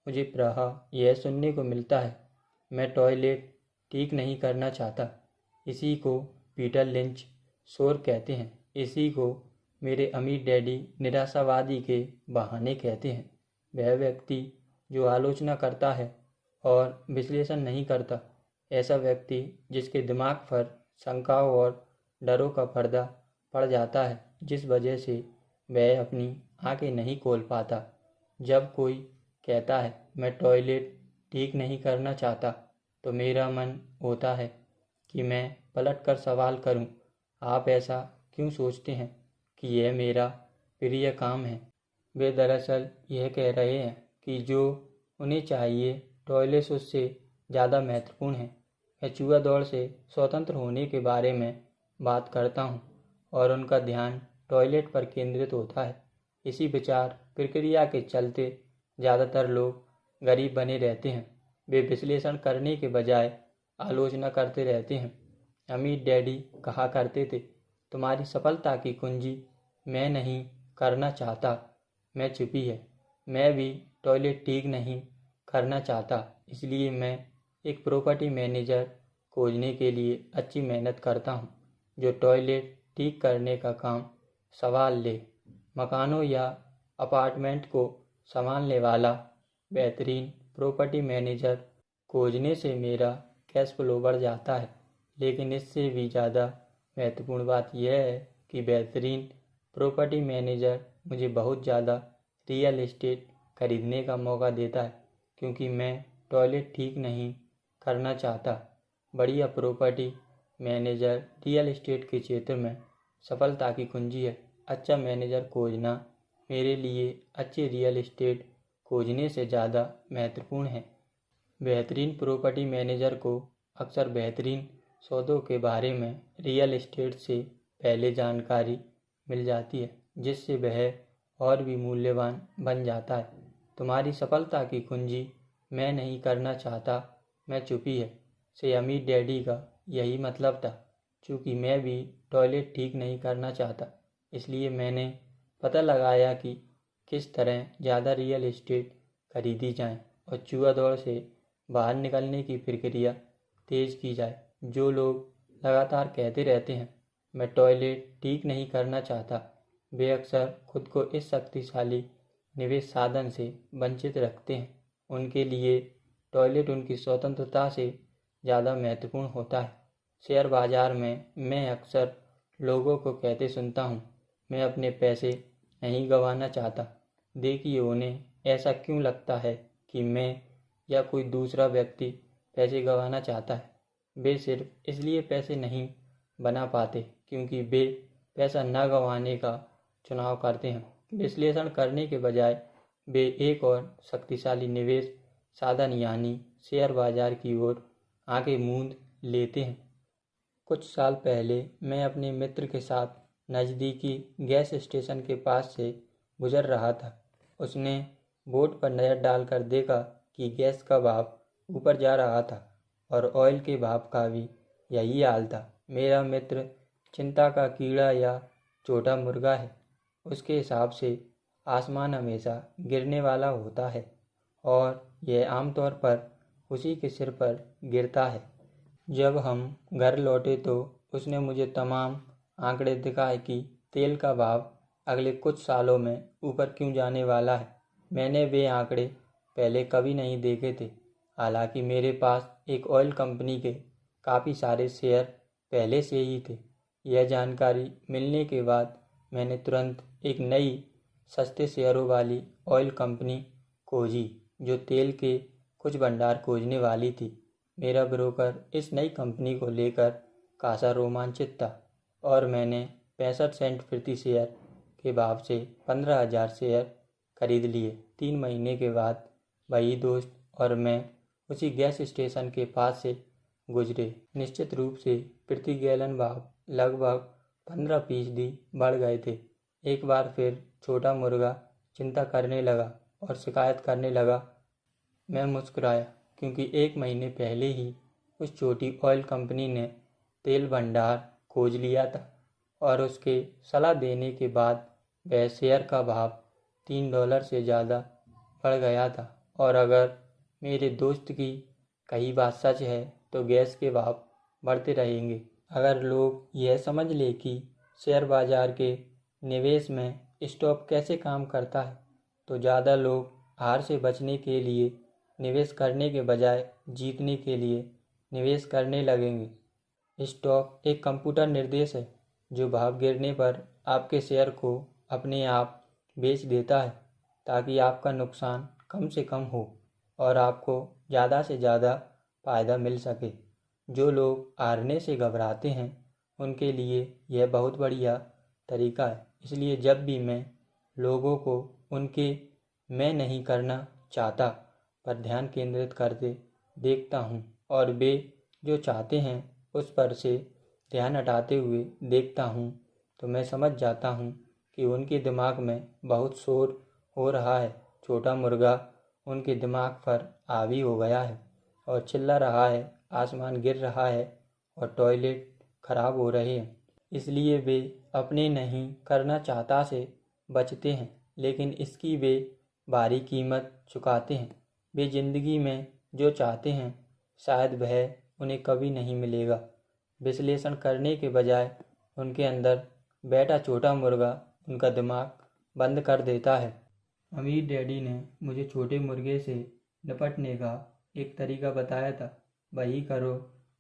मुझे प्रायः यह सुनने को मिलता है, मैं टॉयलेट ठीक नहीं करना चाहता। इसी को पीटर लिंच शोर कहते हैं। इसी को मेरे अमीर डैडी निराशावादी के बहाने कहते हैं। वह व्यक्ति जो आलोचना करता है और विश्लेषण नहीं करता, ऐसा व्यक्ति जिसके दिमाग पर शंकाओं और डरों का पर्दा पड़ जाता है, जिस वजह से वह अपनी आंखें नहीं खोल पाता। जब कोई कहता है मैं टॉयलेट ठीक नहीं करना चाहता, तो मेरा मन होता है कि मैं पलट कर सवाल करूं, आप ऐसा क्यों सोचते हैं कि यह मेरा प्रिय काम है? वे दरअसल यह कह रहे हैं कि जो उन्हें चाहिए टॉयलेट उससे ज़्यादा महत्वपूर्ण है। मैं चूहा दौड़ से स्वतंत्र होने के बारे में बात करता हूँ और उनका ध्यान टॉयलेट पर केंद्रित होता है। इसी विचार प्रक्रिया के चलते ज़्यादातर लोग गरीब बने रहते हैं। वे विश्लेषण करने के बजाय आलोचना करते रहते हैं। अमीर डैडी कहा करते थे, तुम्हारी सफलता की कुंजी मैं नहीं करना चाहता, मैं चुपी है। मैं भी टॉयलेट ठीक नहीं करना चाहता, इसलिए मैं एक प्रॉपर्टी मैनेजर खोजने के लिए अच्छी मेहनत करता हूँ जो टॉयलेट ठीक करने का काम संभाल ले। मकानों या अपार्टमेंट को संभालने वाला बेहतरीन प्रॉपर्टी मैनेजर खोजने से मेरा कैश फ्लो बढ़ जाता है। लेकिन इससे भी ज़्यादा महत्वपूर्ण बात यह है कि बेहतरीन प्रॉपर्टी मैनेजर मुझे बहुत ज़्यादा रियल एस्टेट खरीदने का मौका देता है, क्योंकि मैं टॉयलेट ठीक नहीं करना चाहता। बढ़िया प्रॉपर्टी मैनेजर रियल एस्टेट के क्षेत्र में सफलता की कुंजी है। अच्छा मैनेजर खोजना मेरे लिए अच्छे रियल एस्टेट खोजने से ज़्यादा महत्वपूर्ण है। बेहतरीन प्रॉपर्टी मैनेजर को अक्सर बेहतरीन सौदों के बारे में रियल एस्टेट से पहले जानकारी मिल जाती है, जिससे वह और भी मूल्यवान बन जाता है। तुम्हारी सफलता की कुंजी मैं नहीं करना चाहता, मैं चुपी है से अमीर डैडी का यही मतलब था। चूँकि मैं भी टॉयलेट ठीक नहीं करना चाहता, इसलिए मैंने पता लगाया कि किस तरह ज़्यादा रियल एस्टेट खरीदी जाए और चूहा दौड़ से बाहर निकलने की प्रक्रिया तेज़ की जाए। जो लोग लगातार कहते रहते हैं मैं टॉयलेट ठीक नहीं करना चाहता, वे अक्सर खुद को इस शक्तिशाली निवेश साधन से वंचित रखते हैं। उनके लिए टॉयलेट उनकी स्वतंत्रता से ज़्यादा महत्वपूर्ण होता है। शेयर बाजार में मैं अक्सर लोगों को कहते सुनता हूँ, मैं अपने पैसे नहीं गंवाना चाहता। देखिए, उन्हें ऐसा क्यों लगता है कि मैं या कोई दूसरा व्यक्ति पैसे गंवाना चाहता है? वे सिर्फ इसलिए पैसे नहीं बना पाते क्योंकि वे पैसा न गंवाने का चुनाव करते हैं। विश्लेषण करने के बजाय वे एक और शक्तिशाली निवेश साधन यानी शेयर बाजार की ओर आंखें मूंद लेते हैं। कुछ साल पहले मैं अपने मित्र के साथ नज़दीकी गैस स्टेशन के पास से गुजर रहा था। उसने बोर्ड पर नज़र डालकर देखा कि गैस का भाव ऊपर जा रहा था और ऑयल के भाव का भी यही हाल था। मेरा मित्र चिंता का कीड़ा या छोटा मुर्गा है। उसके हिसाब से आसमान हमेशा गिरने वाला होता है और यह आमतौर पर उसी के सिर पर गिरता है। जब हम घर लौटे तो उसने मुझे तमाम आंकड़े दिखाए कि तेल का भाव अगले कुछ सालों में ऊपर क्यों जाने वाला है। मैंने वे आंकड़े पहले कभी नहीं देखे थे। हालांकि मेरे पास एक ऑयल कंपनी के काफ़ी सारे शेयर पहले से ही थे। यह जानकारी मिलने के बाद मैंने तुरंत एक नई सस्ते शेयरों वाली ऑयल कंपनी खोजी जो तेल के कुछ भंडार खोजने वाली थी। मेरा ब्रोकर इस नई कंपनी को लेकर खासा रोमांचित था और मैंने 65 सेंट प्रति शेयर के भाव से 15,000 शेयर खरीद लिए। 3 महीने के बाद वही दोस्त और मैं उसी गैस स्टेशन के पास से गुजरे। निश्चित रूप से प्रति गैलन भाव लगभग 15% बढ़ गए थे। एक बार फिर छोटा मुर्गा चिंता करने लगा और शिकायत करने लगा। मैं मुस्कुराया क्योंकि 1 महीने पहले ही उस छोटी ऑयल कंपनी ने तेल भंडार खोज लिया था और उसके सलाह देने के बाद वह शेयर का भाव $3 से ज़्यादा बढ़ गया था। और अगर मेरे दोस्त की कही बात सच है तो गैस के भाव बढ़ते रहेंगे। अगर लोग यह समझ ले कि शेयर बाजार के निवेश में स्टॉक कैसे काम करता है तो ज़्यादा लोग हार से बचने के लिए निवेश करने के बजाय जीतने के लिए निवेश करने लगेंगे। स्टॉक एक कंप्यूटर निर्देश है जो भाव गिरने पर आपके शेयर को अपने आप बेच देता है ताकि आपका नुकसान कम से कम हो और आपको ज़्यादा से ज़्यादा फ़ायदा मिल सके। जो लोग हारने से घबराते हैं उनके लिए यह बहुत बढ़िया तरीका है। इसलिए जब भी मैं लोगों को उनके मैं नहीं करना चाहता पर ध्यान केंद्रित करते देखता हूँ और वे जो चाहते हैं उस पर से ध्यान हटाते हुए देखता हूँ तो मैं समझ जाता हूँ कि उनके दिमाग में बहुत शोर हो रहा है। छोटा मुर्गा उनके दिमाग पर हावी हो गया है और चिल्ला रहा है, आसमान गिर रहा है और टॉयलेट खराब हो रहे हैं। इसलिए वे अपने नहीं करना चाहता से बचते हैं, लेकिन इसकी वे भारी कीमत चुकाते हैं। वे जिंदगी में जो चाहते हैं शायद वह उन्हें कभी नहीं मिलेगा। विश्लेषण करने के बजाय उनके अंदर बैठा छोटा मुर्गा उनका दिमाग बंद कर देता है। अमीर डैडी ने मुझे छोटे मुर्गे से निपटने का एक तरीका बताया था। वही करो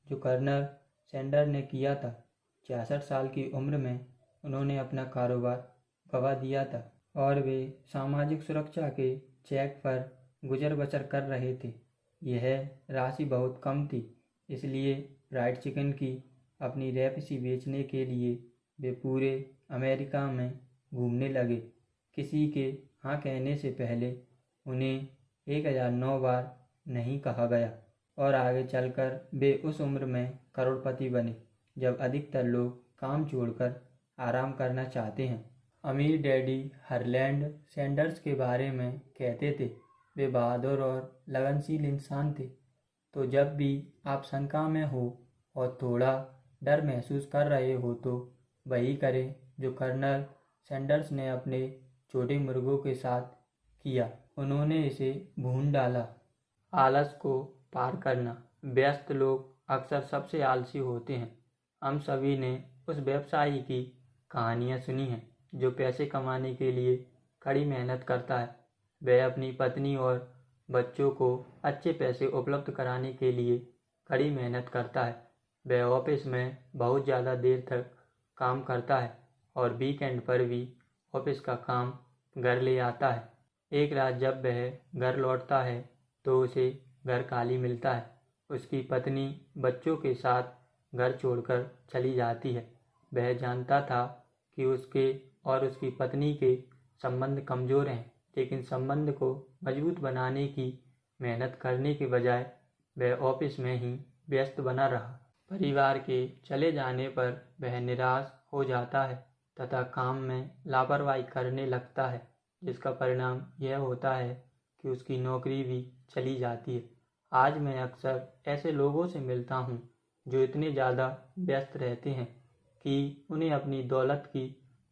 जो कर्नल सैंडर ने किया था। 66 साल की उम्र में उन्होंने अपना कारोबार गंवा दिया था और वे सामाजिक सुरक्षा के चेक पर गुजर बसर कर रहे थे। यह राशि बहुत कम थी, इसलिए फ्राइड चिकन की अपनी रेसिपी बेचने के लिए वे पूरे अमेरिका में घूमने लगे। किसी के हाँ कहने से पहले उन्हें 1009 बार नहीं कहा गया और आगे चलकर वे उस उम्र में करोड़पति बने जब अधिकतर लोग काम छोड़कर आराम करना चाहते हैं। अमीर डैडी हार्लैंड सैंडर्स के बारे में कहते थे, वे बहादुर और लगनशील इंसान थे। तो जब भी आप शंका में हो और थोड़ा डर महसूस कर रहे हो तो वही करें जो कर्नल सैंडर्स ने अपने छोटे मुर्गों के साथ किया। उन्होंने इसे भून डाला। आलस को पार करना। व्यस्त लोग अक्सर सबसे आलसी होते हैं। हम सभी ने उस व्यवसायी की कहानियाँ सुनी हैं जो पैसे कमाने के लिए कड़ी मेहनत करता है। वह अपनी पत्नी और बच्चों को अच्छे पैसे उपलब्ध कराने के लिए कड़ी मेहनत करता है। वह ऑफिस में बहुत ज़्यादा देर तक काम करता है और वीकेंड पर भी ऑफिस का काम घर ले आता है। एक रात जब वह घर लौटता है तो उसे घर खाली मिलता है। उसकी पत्नी बच्चों के साथ घर छोड़कर चली जाती है। वह जानता था कि उसके और उसकी पत्नी के संबंध कमज़ोर हैं, लेकिन संबंध को मजबूत बनाने की मेहनत करने के बजाय वह ऑफिस में ही व्यस्त बना रहा। परिवार के चले जाने पर वह निराश हो जाता है तथा काम में लापरवाही करने लगता है, जिसका परिणाम यह होता है कि उसकी नौकरी भी चली जाती है। आज मैं अक्सर ऐसे लोगों से मिलता हूँ जो इतने ज़्यादा व्यस्त रहते हैं कि उन्हें अपनी दौलत की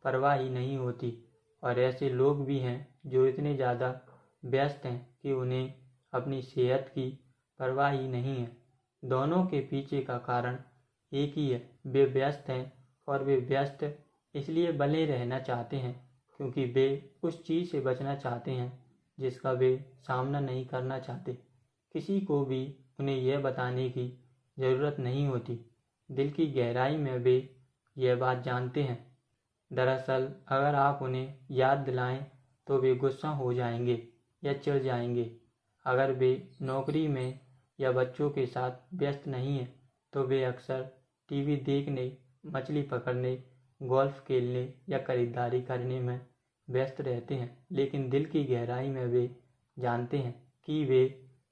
परवाह ही नहीं होती, और ऐसे लोग भी हैं जो इतने ज़्यादा व्यस्त हैं कि उन्हें अपनी सेहत की परवाह ही नहीं है। दोनों के पीछे का कारण एक ही है, वे व्यस्त हैं और वे व्यस्त इसलिए बने रहना चाहते हैं क्योंकि वे उस चीज़ से बचना चाहते हैं जिसका वे सामना नहीं करना चाहते। किसी को भी उन्हें यह बताने की ज़रूरत नहीं होती। दिल की गहराई में वे यह बात जानते हैं। दरअसल अगर आप उन्हें याद दिलाएं तो वे गुस्सा हो जाएंगे या चिढ़ जाएंगे। अगर वे नौकरी में या बच्चों के साथ व्यस्त नहीं हैं तो वे अक्सर टीवी देखने, मछली पकड़ने, गोल्फ खेलने या खरीदारी करने में व्यस्त रहते हैं। लेकिन दिल की गहराई में वे जानते हैं कि वे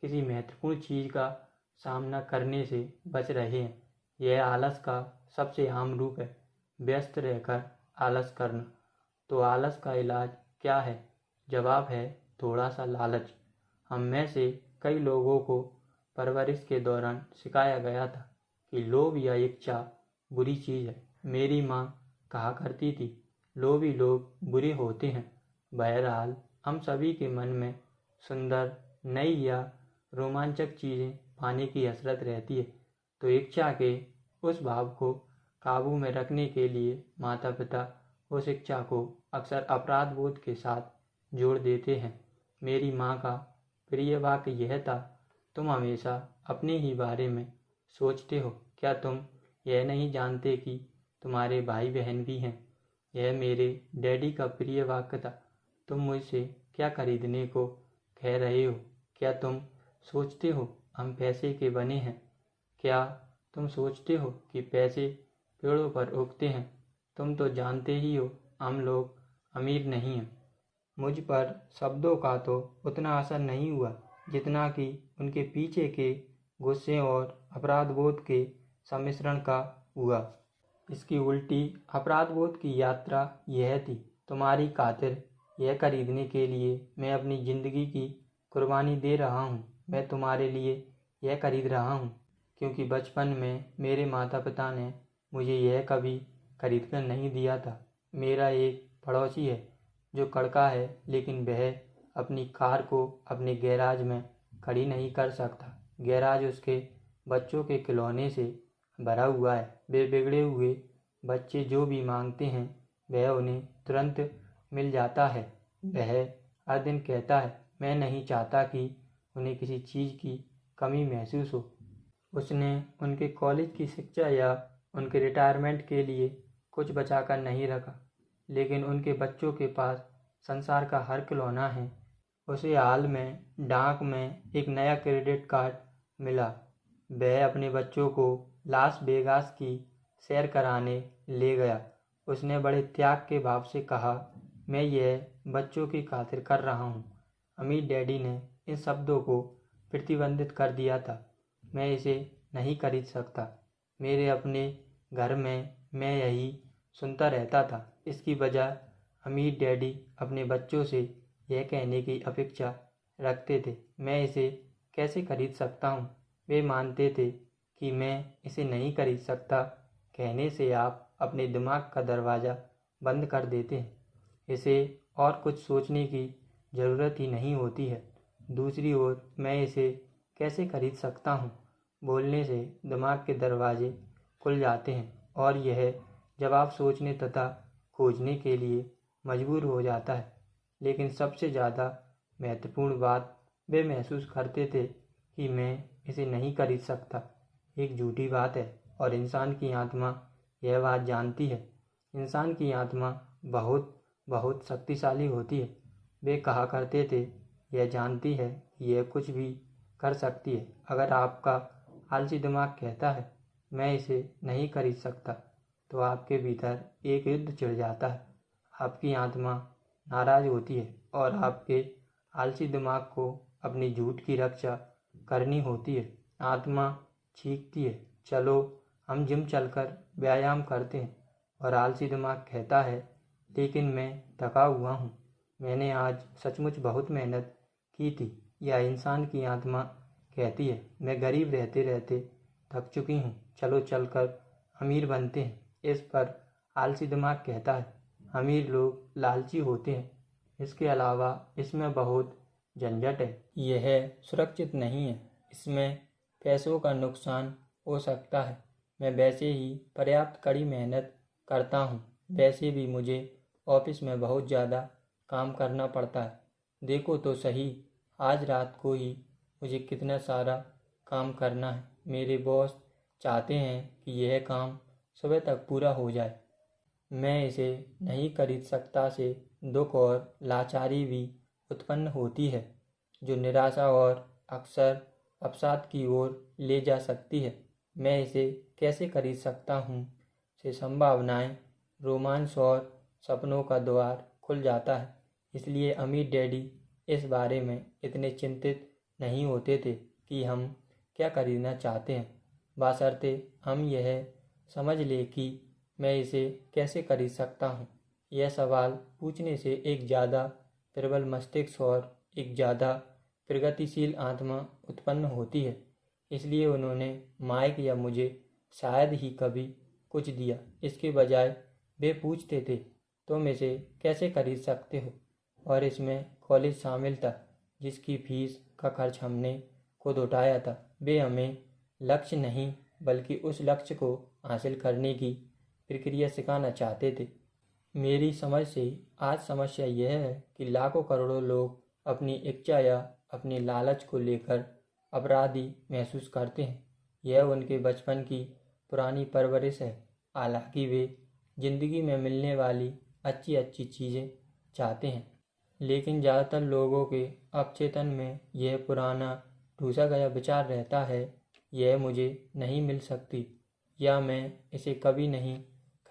किसी महत्वपूर्ण चीज़ का सामना करने से बच रहे हैं। यह आलस का सबसे आम रूप है, व्यस्त रहकर आलस करना। तो आलस का इलाज क्या है? जवाब है थोड़ा सा लालच। हम में से कई लोगों को परवरिश के दौरान सिखाया गया था कि लोभ या इच्छा बुरी चीज़ है। मेरी माँ कहा करती थी, लोभी लोग बुरे होते हैं। बहरहाल हम सभी के मन में सुंदर, नई या रोमांचक चीज़ें पाने की हसरत रहती है, तो इच्छा के उस भाव को काबू में रखने के लिए माता पिता उस इच्छा को अक्सर अपराध बोध के साथ जोड़ देते हैं। मेरी माँ का प्रिय वाक्य यह था, तुम हमेशा अपने ही बारे में सोचते हो, क्या तुम यह नहीं जानते कि तुम्हारे भाई बहन भी हैं। यह मेरे डैडी का प्रिय वाक्य था। तुम मुझसे क्या खरीदने को कह रहे हो? क्या तुम सोचते हो हम पैसे के बने हैं? क्या तुम सोचते हो कि पैसे पेड़ों पर उगते हैं? तुम तो जानते ही हो हम लोग अमीर नहीं हैं। मुझ पर शब्दों का तो उतना असर नहीं हुआ जितना कि उनके पीछे के गुस्से और अपराध बोध के सम्मिश्रण का हुआ। इसकी उल्टी अपराध बोध की यात्रा यह थी, तुम्हारी खातिर यह खरीदने के लिए मैं अपनी ज़िंदगी की कुर्बानी दे रहा हूँ। मैं तुम्हारे लिए यह खरीद रहा हूँ क्योंकि बचपन में मेरे माता पिता ने मुझे यह कभी खरीद कर नहीं दिया था। मेरा एक पड़ोसी है जो लड़का है, लेकिन वह अपनी कार को अपने गैराज में खड़ी नहीं कर सकता। गैराज उसके बच्चों के खिलौने से भरा हुआ है। वे बिगड़े हुए बच्चे जो भी मांगते हैं वह उन्हें तुरंत मिल जाता है। वह हर दिन कहता है, मैं नहीं चाहता कि उन्हें किसी चीज़ की कमी महसूस हो। उसने उनके कॉलेज की शिक्षा या उनके रिटायरमेंट के लिए कुछ बचाकर नहीं रखा, लेकिन उनके बच्चों के पास संसार का हर खिलौना है। उसे हाल में डाक में एक नया क्रेडिट कार्ड मिला। वह अपने बच्चों को लास वेगास की सैर कराने ले गया। उसने बड़े त्याग के भाव से कहा, मैं यह बच्चों की खातिर कर रहा हूँ। अमीर डैडी ने इन शब्दों को प्रतिबंधित कर दिया था, मैं इसे नहीं खरीद सकता। मेरे अपने घर में मैं यही सुनता रहता था। इसकी बजाय अमीर डैडी अपने बच्चों से यह कहने की अपेक्षा रखते थे, मैं इसे कैसे खरीद सकता हूँ। वे मानते थे कि मैं इसे नहीं खरीद सकता कहने से आप अपने दिमाग का दरवाज़ा बंद कर देते हैं। इसे और कुछ सोचने की ज़रूरत ही नहीं होती है। दूसरी ओर, मैं इसे कैसे खरीद सकता हूँ बोलने से दिमाग के दरवाजे खुल जाते हैं और यह जवाब सोचने तथा खोजने के लिए मजबूर हो जाता है। लेकिन सबसे ज़्यादा महत्वपूर्ण बात वे महसूस करते थे कि मैं इसे नहीं खरीद सकता एक झूठी बात है, और इंसान की आत्मा यह बात जानती है। इंसान की आत्मा बहुत बहुत शक्तिशाली होती है। वे कहा करते थे, यह जानती है कि यह कुछ भी कर सकती है। अगर आपका आलसी दिमाग कहता है मैं इसे नहीं खरीद सकता, तो आपके भीतर एक युद्ध छिड़ जाता है। आपकी आत्मा नाराज होती है और आपके आलसी दिमाग को अपनी झूठ की रक्षा करनी होती है। आत्मा चीखती है, चलो हम जिम चलकर व्यायाम करते हैं, और आलसी दिमाग कहता है, लेकिन मैं थका हुआ हूँ, मैंने आज सचमुच बहुत मेहनत की थी। या इंसान की आत्मा कहती है, मैं गरीब रहते रहते थक चुकी हूँ, चलो चलकर अमीर बनते हैं। इस पर आलसी दिमाग कहता है, अमीर लोग लालची होते हैं। इसके अलावा इसमें बहुत झंझट है, यह सुरक्षित नहीं है, इसमें पैसों का नुकसान हो सकता है। मैं वैसे ही पर्याप्त कड़ी मेहनत करता हूँ, वैसे भी मुझे ऑफिस में बहुत ज़्यादा काम करना पड़ता है। देखो तो सही, आज रात को ही मुझे कितना सारा काम करना है। मेरे बॉस चाहते हैं कि यह काम सुबह तक पूरा हो जाए। मैं इसे नहीं खरीद सकता से दुख और लाचारी भी उत्पन्न होती है, जो निराशा और अक्सर अवसाद की ओर ले जा सकती है। मैं इसे कैसे खरीद सकता हूँ से संभावनाएं, रोमांस और सपनों का द्वार खुल जाता है। इसलिए अमीर डैडी इस बारे में इतने चिंतित नहीं होते थे कि हम क्या खरीदना चाहते हैं, बशर्ते हम यह समझ ले कि मैं इसे कैसे खरीद सकता हूँ। यह सवाल पूछने से एक ज़्यादा प्रबल मस्तिष्क और एक ज़्यादा प्रगतिशील आत्मा उत्पन्न होती है। इसलिए उन्होंने माइक या मुझे शायद ही कभी कुछ दिया। इसके बजाय वे पूछते थे, तुम इसे कैसे खरीद सकते हो और इसमें कॉलेज शामिल था जिसकी फीस का खर्च हमने खुद उठाया था। वे हमें लक्ष्य नहीं बल्कि उस लक्ष्य को हासिल करने की प्रक्रिया सिखाना चाहते थे। मेरी समझ से आज समस्या यह है कि लाखों करोड़ों लोग अपनी इच्छा या अपने लालच को लेकर अपराधी महसूस करते हैं। यह उनके बचपन की पुरानी परवरिश है। हालांकि वे जिंदगी में मिलने वाली अच्छी अच्छी चीज़ें चाहते हैं, लेकिन ज़्यादातर लोगों के अवचेतन में यह पुराना ठूसा गया विचार रहता है, यह मुझे नहीं मिल सकती या मैं इसे कभी नहीं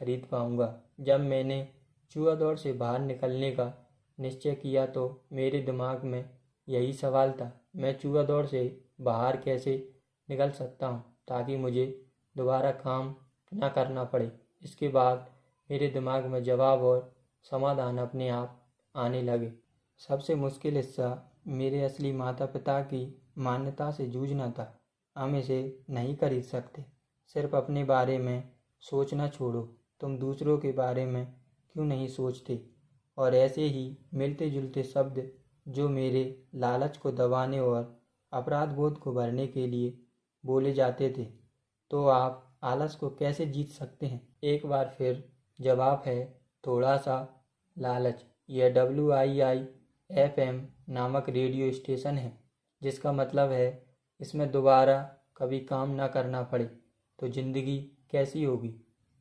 खरीद पाऊंगा। जब मैंने जुआ दौड़ से बाहर निकलने का निश्चय किया तो मेरे दिमाग में यही सवाल था, मैं जुआ दौड़ से बाहर कैसे निकल सकता हूँ ताकि मुझे दोबारा काम न करना पड़े। इसके बाद मेरे दिमाग में जवाब और समाधान अपने आप आने लगे। सबसे मुश्किल हिस्सा मेरे असली माता पिता की मान्यता से जूझना था। हम इसे नहीं खरीद सकते। सिर्फ अपने बारे में सोचना छोड़ो, तुम दूसरों के बारे में क्यों नहीं सोचते। और ऐसे ही मिलते जुलते शब्द जो मेरे लालच को दबाने और अपराध बोध को भरने के लिए बोले जाते थे। तो आप आलस को कैसे जीत सकते हैं? एक बार फिर जवाब है थोड़ा सा लालच। यह WIIFM नामक रेडियो स्टेशन है, जिसका मतलब है इसमें दोबारा कभी काम ना करना पड़े। तो ज़िंदगी कैसी होगी?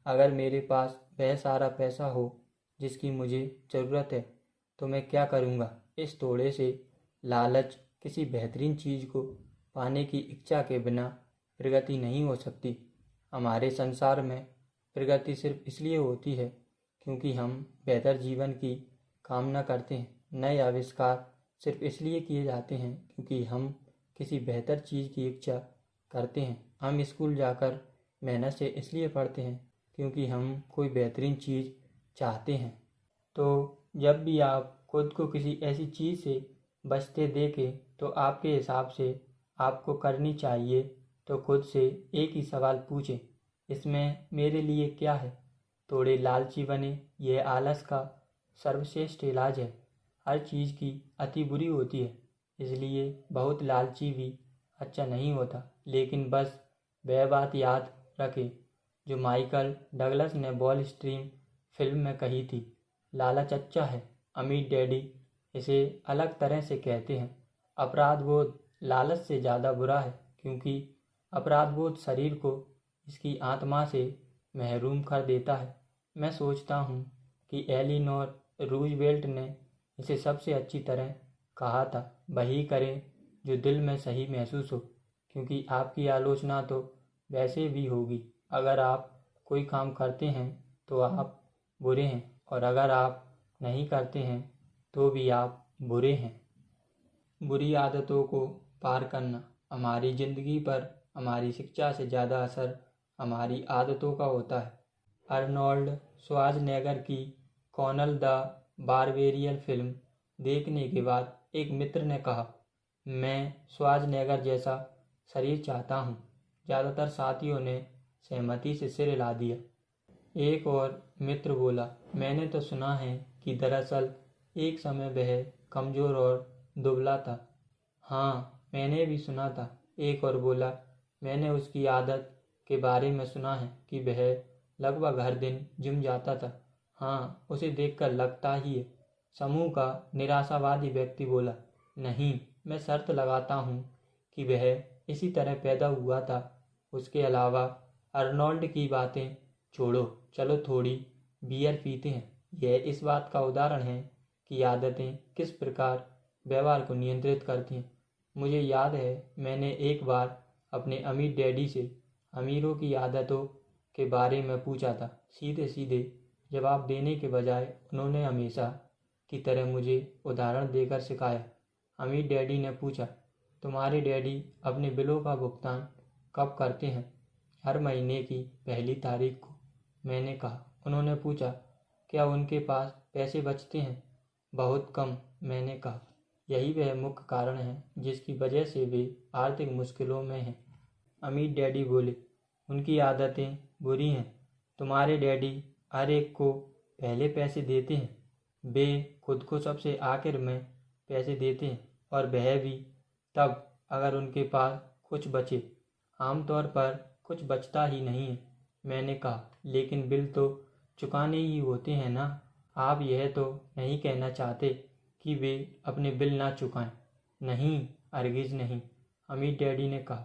अगर मेरे पास वह सारा पैसा हो जिसकी मुझे ज़रूरत है तो मैं क्या करूँगा? इस थोड़े से लालच किसी बेहतरीन चीज़ को पाने की इच्छा के बिना प्रगति नहीं हो सकती। हमारे संसार में प्रगति सिर्फ इसलिए होती है क्योंकि हम बेहतर जीवन की कामना करते हैं। नए आविष्कार सिर्फ इसलिए किए जाते हैं क्योंकि हम किसी बेहतर चीज़ की इच्छा करते हैं। हम स्कूल जाकर मेहनत से इसलिए पढ़ते हैं क्योंकि हम कोई बेहतरीन चीज़ चाहते हैं। तो जब भी आप खुद को किसी ऐसी चीज़ से बचते देखें तो आपके हिसाब से आपको करनी चाहिए तो खुद से एक ही सवाल पूछें, इसमें मेरे लिए क्या है? थोड़े लालची बने। यह आलस का सर्वश्रेष्ठ इलाज है। हर चीज़ की अति बुरी होती है, इसलिए बहुत लालची भी अच्छा नहीं होता। लेकिन बस वह बात याद रखें जो माइकल डगलस ने वॉल स्ट्रीट फिल्म में कही थी, लालच अच्छा है, अमीर डैडी इसे अलग तरह से कहते हैं। अपराध बोध लालच से ज़्यादा बुरा है क्योंकि अपराध बोध शरीर को इसकी आत्मा से महरूम कर देता है। मैं सोचता हूँ कि एलिनोर रूजवेल्ट ने इसे सबसे अच्छी तरह कहा था, वही करें जो दिल में सही महसूस हो, क्योंकि आपकी आलोचना तो वैसे भी होगी। अगर आप कोई काम करते हैं तो आप बुरे हैं, और अगर आप नहीं करते हैं तो भी आप बुरे हैं। बुरी आदतों को पार करना। हमारी ज़िंदगी पर हमारी शिक्षा से ज़्यादा असर हमारी आदतों का होता है। अर्नोल्ड श्वार्ज़नेगर की कॉनल द बारबेरियन फिल्म देखने के बाद एक मित्र ने कहा, मैं श्वार्ज़नेगर जैसा शरीर चाहता हूँ। ज़्यादातर साथियों ने सहमति से सिर हिला दिया। एक और मित्र बोला, मैंने तो सुना है कि दरअसल एक समय वह कमज़ोर और दुबला था। हाँ, मैंने भी सुना था। एक और बोला, मैंने उसकी आदत के बारे में सुना है कि वह लगभग हर दिन जिम जाता था। हाँ, उसे देखकर लगता ही है। समूह का निराशावादी व्यक्ति बोला, नहीं, मैं शर्त लगाता हूँ कि वह इसी तरह पैदा हुआ था। उसके अलावा अर्नोल्ड की बातें छोड़ो, चलो थोड़ी बियर पीते हैं। यह इस बात का उदाहरण है कि आदतें किस प्रकार व्यवहार को नियंत्रित करती हैं। मुझे याद है मैंने एक बार अपने अमीर डैडी से अमीरों की आदतों के बारे में पूछा था। सीधे सीधे जवाब देने के बजाय उन्होंने हमेशा की तरह मुझे उदाहरण देकर सिखाया। अमीर डैडी ने पूछा, तुम्हारे डैडी अपने बिलों का भुगतान कब करते हैं? हर महीने की पहली तारीख को, मैंने कहा। उन्होंने पूछा, क्या उनके पास पैसे बचते हैं? बहुत कम, मैंने कहा। यही वह मुख्य कारण है जिसकी वजह से वे आर्थिक मुश्किलों में हैं। अमीर डैडी बोले, उनकी आदतें बुरी हैं। तुम्हारे डैडी हर एक को पहले पैसे देते हैं। वे खुद को सबसे आखिर में पैसे देते हैं, और वह भी तब अगर उनके पास कुछ बचे। आमतौर पर कुछ बचता ही नहीं है। मैंने कहा, लेकिन बिल तो चुकाने ही होते हैं ना। आप यह तो नहीं कहना चाहते कि वे अपने बिल ना चुकाएं? नहीं, हरगिज़ नहीं, अमीर डैडी ने कहा।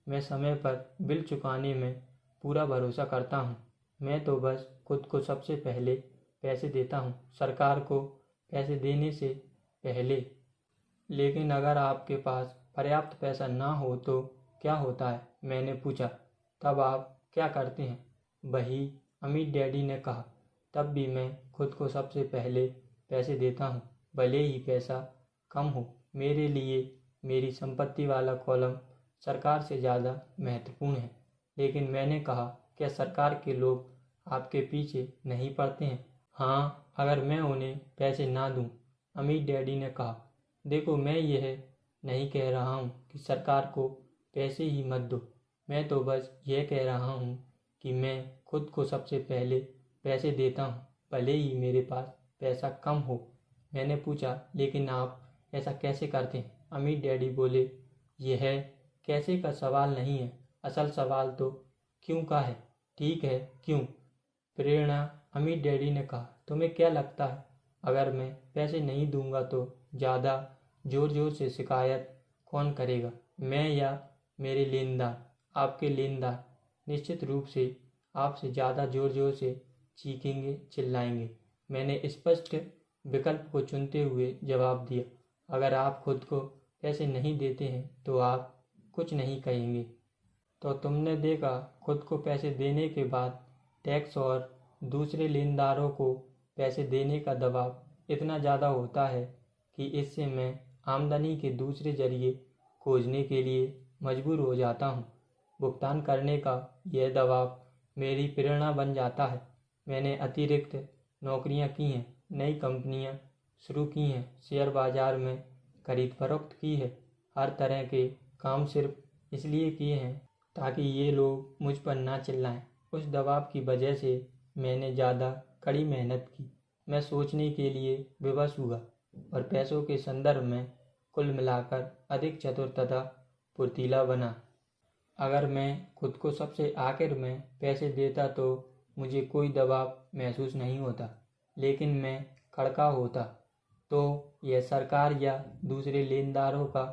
मैं समय पर बिल चुकाने में पूरा भरोसा करता हूँ। मैं तो बस खुद को सबसे पहले पैसे देता हूँ, सरकार को पैसे देने से पहले। लेकिन अगर आपके पास पर्याप्त पैसा ना हो तो क्या होता है? मैंने पूछा। तब आप क्या करते हैं? वही, अमीर डैडी ने कहा। तब भी मैं खुद को सबसे पहले पैसे देता हूँ, भले ही पैसा कम हो। मेरे लिए मेरी संपत्ति वाला कॉलम सरकार से ज़्यादा महत्वपूर्ण है। लेकिन मैंने कहा, क्या सरकार के लोग आपके पीछे नहीं पड़ते हैं? हाँ, अगर मैं उन्हें पैसे ना दूँ, अमीर डैडी ने कहा। देखो, मैं यह नहीं कह रहा हूँ कि सरकार को पैसे ही मत दो। मैं तो बस यह कह रहा हूँ कि मैं खुद को सबसे पहले पैसे देता हूँ, भले ही मेरे पास पैसा कम हो। मैंने पूछा, लेकिन आप ऐसा कैसे करते हैं? अमीर डैडी बोले, यह कैसे का सवाल नहीं है, असल सवाल तो क्यों का है। ठीक है, क्यों? प्रेरणा, अमीर डैडी ने कहा। तुम्हें क्या लगता है, अगर मैं पैसे नहीं दूंगा तो ज़्यादा ज़ोर ज़ोर से शिकायत कौन करेगा, मैं या मेरे लेनदार? आपके लेनदार निश्चित रूप से आपसे ज़्यादा ज़ोर ज़ोर से चीखेंगे, चिल्लाएंगे। मैंने स्पष्ट विकल्प को चुनते हुए जवाब दिया, अगर आप खुद को पैसे नहीं देते हैं तो आप कुछ नहीं कहेंगे। तो तुमने देखा, खुद को पैसे देने के बाद टैक्स और दूसरे लेनदारों को पैसे देने का दबाव इतना ज़्यादा होता है कि इससे मैं आमदनी के दूसरे जरिए खोजने के लिए मजबूर हो जाता हूँ। भुगतान करने का यह दबाव मेरी प्रेरणा बन जाता है। मैंने अतिरिक्त नौकरियाँ की हैं, नई कंपनियाँ शुरू की हैं, शेयर बाजार में खरीद फरोख्त की है। हर तरह के काम सिर्फ इसलिए किए हैं ताकि ये लोग मुझ पर ना चिल्लाएं। उस दबाव की वजह से मैंने ज़्यादा कड़ी मेहनत की। मैं सोचने के लिए विवश हुआ और पैसों के संदर्भ में कुल मिलाकर अधिक चतुर तथा फुर्तीला बना। अगर मैं खुद को सबसे आखिर में पैसे देता तो मुझे कोई दबाव महसूस नहीं होता, लेकिन मैं खड़का होता। तो यह सरकार या दूसरे लेनदारों का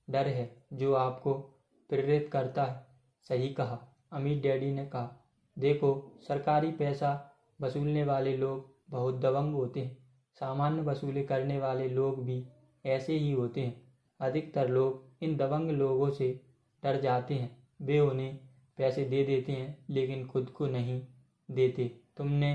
डर है जो आपको प्रेरित करता है। सही कहा, अमीर डैडी ने कहा। देखो, सरकारी पैसा वसूलने वाले लोग बहुत दबंग होते हैं। सामान्य वसूली करने वाले लोग भी ऐसे ही होते हैं। अधिकतर लोग इन दबंग लोगों से डर जाते हैं। वे उन्हें पैसे दे देते हैं लेकिन खुद को नहीं देते। तुमने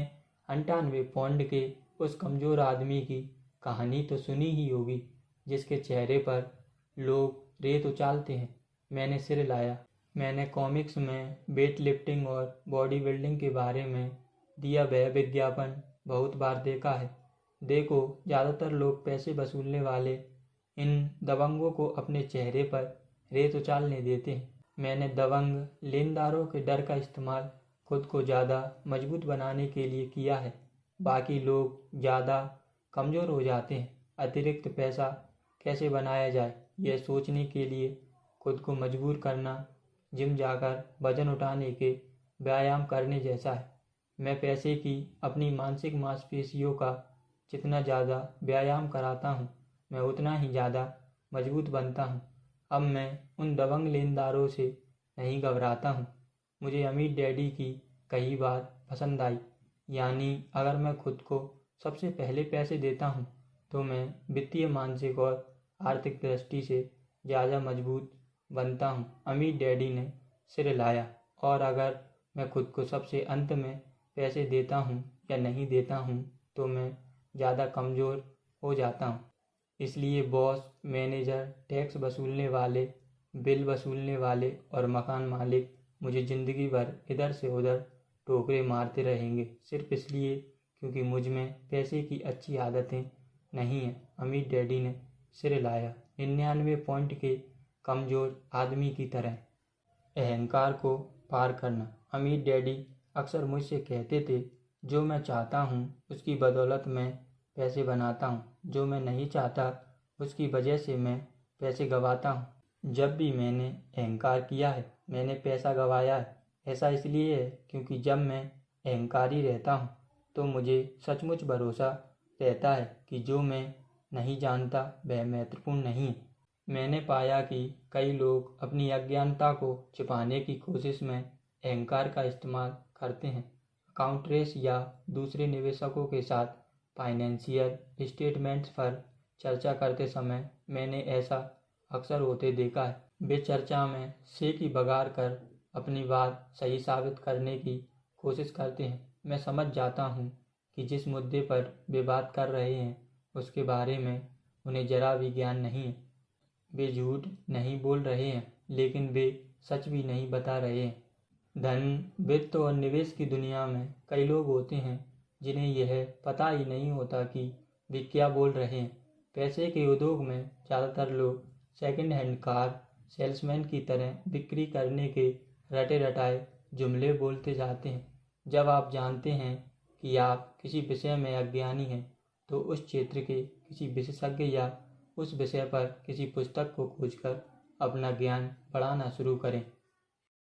98 पौंड के उस कमज़ोर आदमी की कहानी तो सुनी ही होगी जिसके चेहरे पर लोग रेत उछालते हैं। मैंने सिर हिलाया। मैंने कॉमिक्स में वेट लिफ्टिंग और बॉडी बिल्डिंग के बारे में दिया वह विज्ञापन बहुत बार देखा है। देखो, ज़्यादातर लोग पैसे वसूलने वाले इन दबंगों को अपने चेहरे पर रेत उछालने देते हैं। मैंने दबंग लेनदारों के डर का इस्तेमाल खुद को ज़्यादा मजबूत बनाने के लिए किया है। बाकी लोग ज़्यादा कमज़ोर हो जाते हैं। अतिरिक्त पैसा कैसे बनाया जाए, यह सोचने के लिए खुद को मजबूर करना जिम जाकर वजन उठाने के व्यायाम करने जैसा है। मैं पैसे की अपनी मानसिक मांसपेशियों का जितना ज़्यादा व्यायाम कराता हूँ, मैं उतना ही ज़्यादा मजबूत बनता हूँ। अब मैं उन दबंग लेनदारों से नहीं घबराता हूँ। मुझे अमीर डैडी की कई बात पसंद आई, यानी अगर मैं खुद को सबसे पहले पैसे देता हूँ तो मैं वित्तीय, मानसिक और आर्थिक दृष्टि से ज़्यादा मजबूत बनता हूँ। अमीर डैडी ने सिर हिलाया। और अगर मैं खुद को सबसे अंत में पैसे देता हूँ या नहीं देता हूँ तो मैं ज़्यादा कमज़ोर हो जाता हूँ। इसलिए बॉस, मैनेजर, टैक्स वसूलने वाले, बिल वसूलने वाले और मकान मालिक मुझे ज़िंदगी भर इधर से उधर ठोकरे मारते रहेंगे, सिर्फ इसलिए क्योंकि मुझ में पैसे की अच्छी आदतें नहीं हैं। अमीर डैडी ने सिर हिलाया। 99 पॉइंट के कमज़ोर आदमी की तरह अहंकार को पार करना। अमीर डैडी अक्सर मुझसे कहते थे, जो मैं चाहता हूँ उसकी बदौलत मैं पैसे बनाता हूँ, जो मैं नहीं चाहता उसकी वजह से मैं पैसे गंवाता हूँ। जब भी मैंने अहंकार किया है मैंने पैसा गंवाया है। ऐसा इसलिए है क्योंकि जब मैं अहंकारी रहता हूँ तो मुझे सचमुच भरोसा रहता है कि जो मैं नहीं जानता वह महत्वपूर्ण नहीं है। मैंने पाया कि कई लोग अपनी अज्ञानता को छिपाने की कोशिश में अहंकार का इस्तेमाल करते हैं। अकाउंट रेस या दूसरे निवेशकों के साथ फाइनेंशियल स्टेटमेंट्स पर चर्चा करते समय मैंने ऐसा अक्सर होते देखा है। वे चर्चा में से की बगार कर अपनी बात सही साबित करने की कोशिश करते हैं। मैं समझ जाता हूँ कि जिस मुद्दे पर वे बात कर रहे हैं उसके बारे में उन्हें जरा भी ज्ञान नहीं है। वे झूठ नहीं बोल रहे हैं लेकिन वे सच भी नहीं बता रहे हैं। धन, वित्त और निवेश की दुनिया में कई लोग होते हैं जिन्हें यह पता ही नहीं होता कि वे क्या बोल रहे हैं। पैसे के उद्योग में ज़्यादातर लोग सेकंड हैंड कार सेल्समैन की तरह बिक्री करने के रटे रटाए जुमले बोलते जाते हैं। जब आप जानते हैं कि आप किसी विषय में अज्ञानी हैं तो उस क्षेत्र के किसी विशेषज्ञ या उस विषय पर किसी पुस्तक को खोजकर अपना ज्ञान बढ़ाना शुरू करें।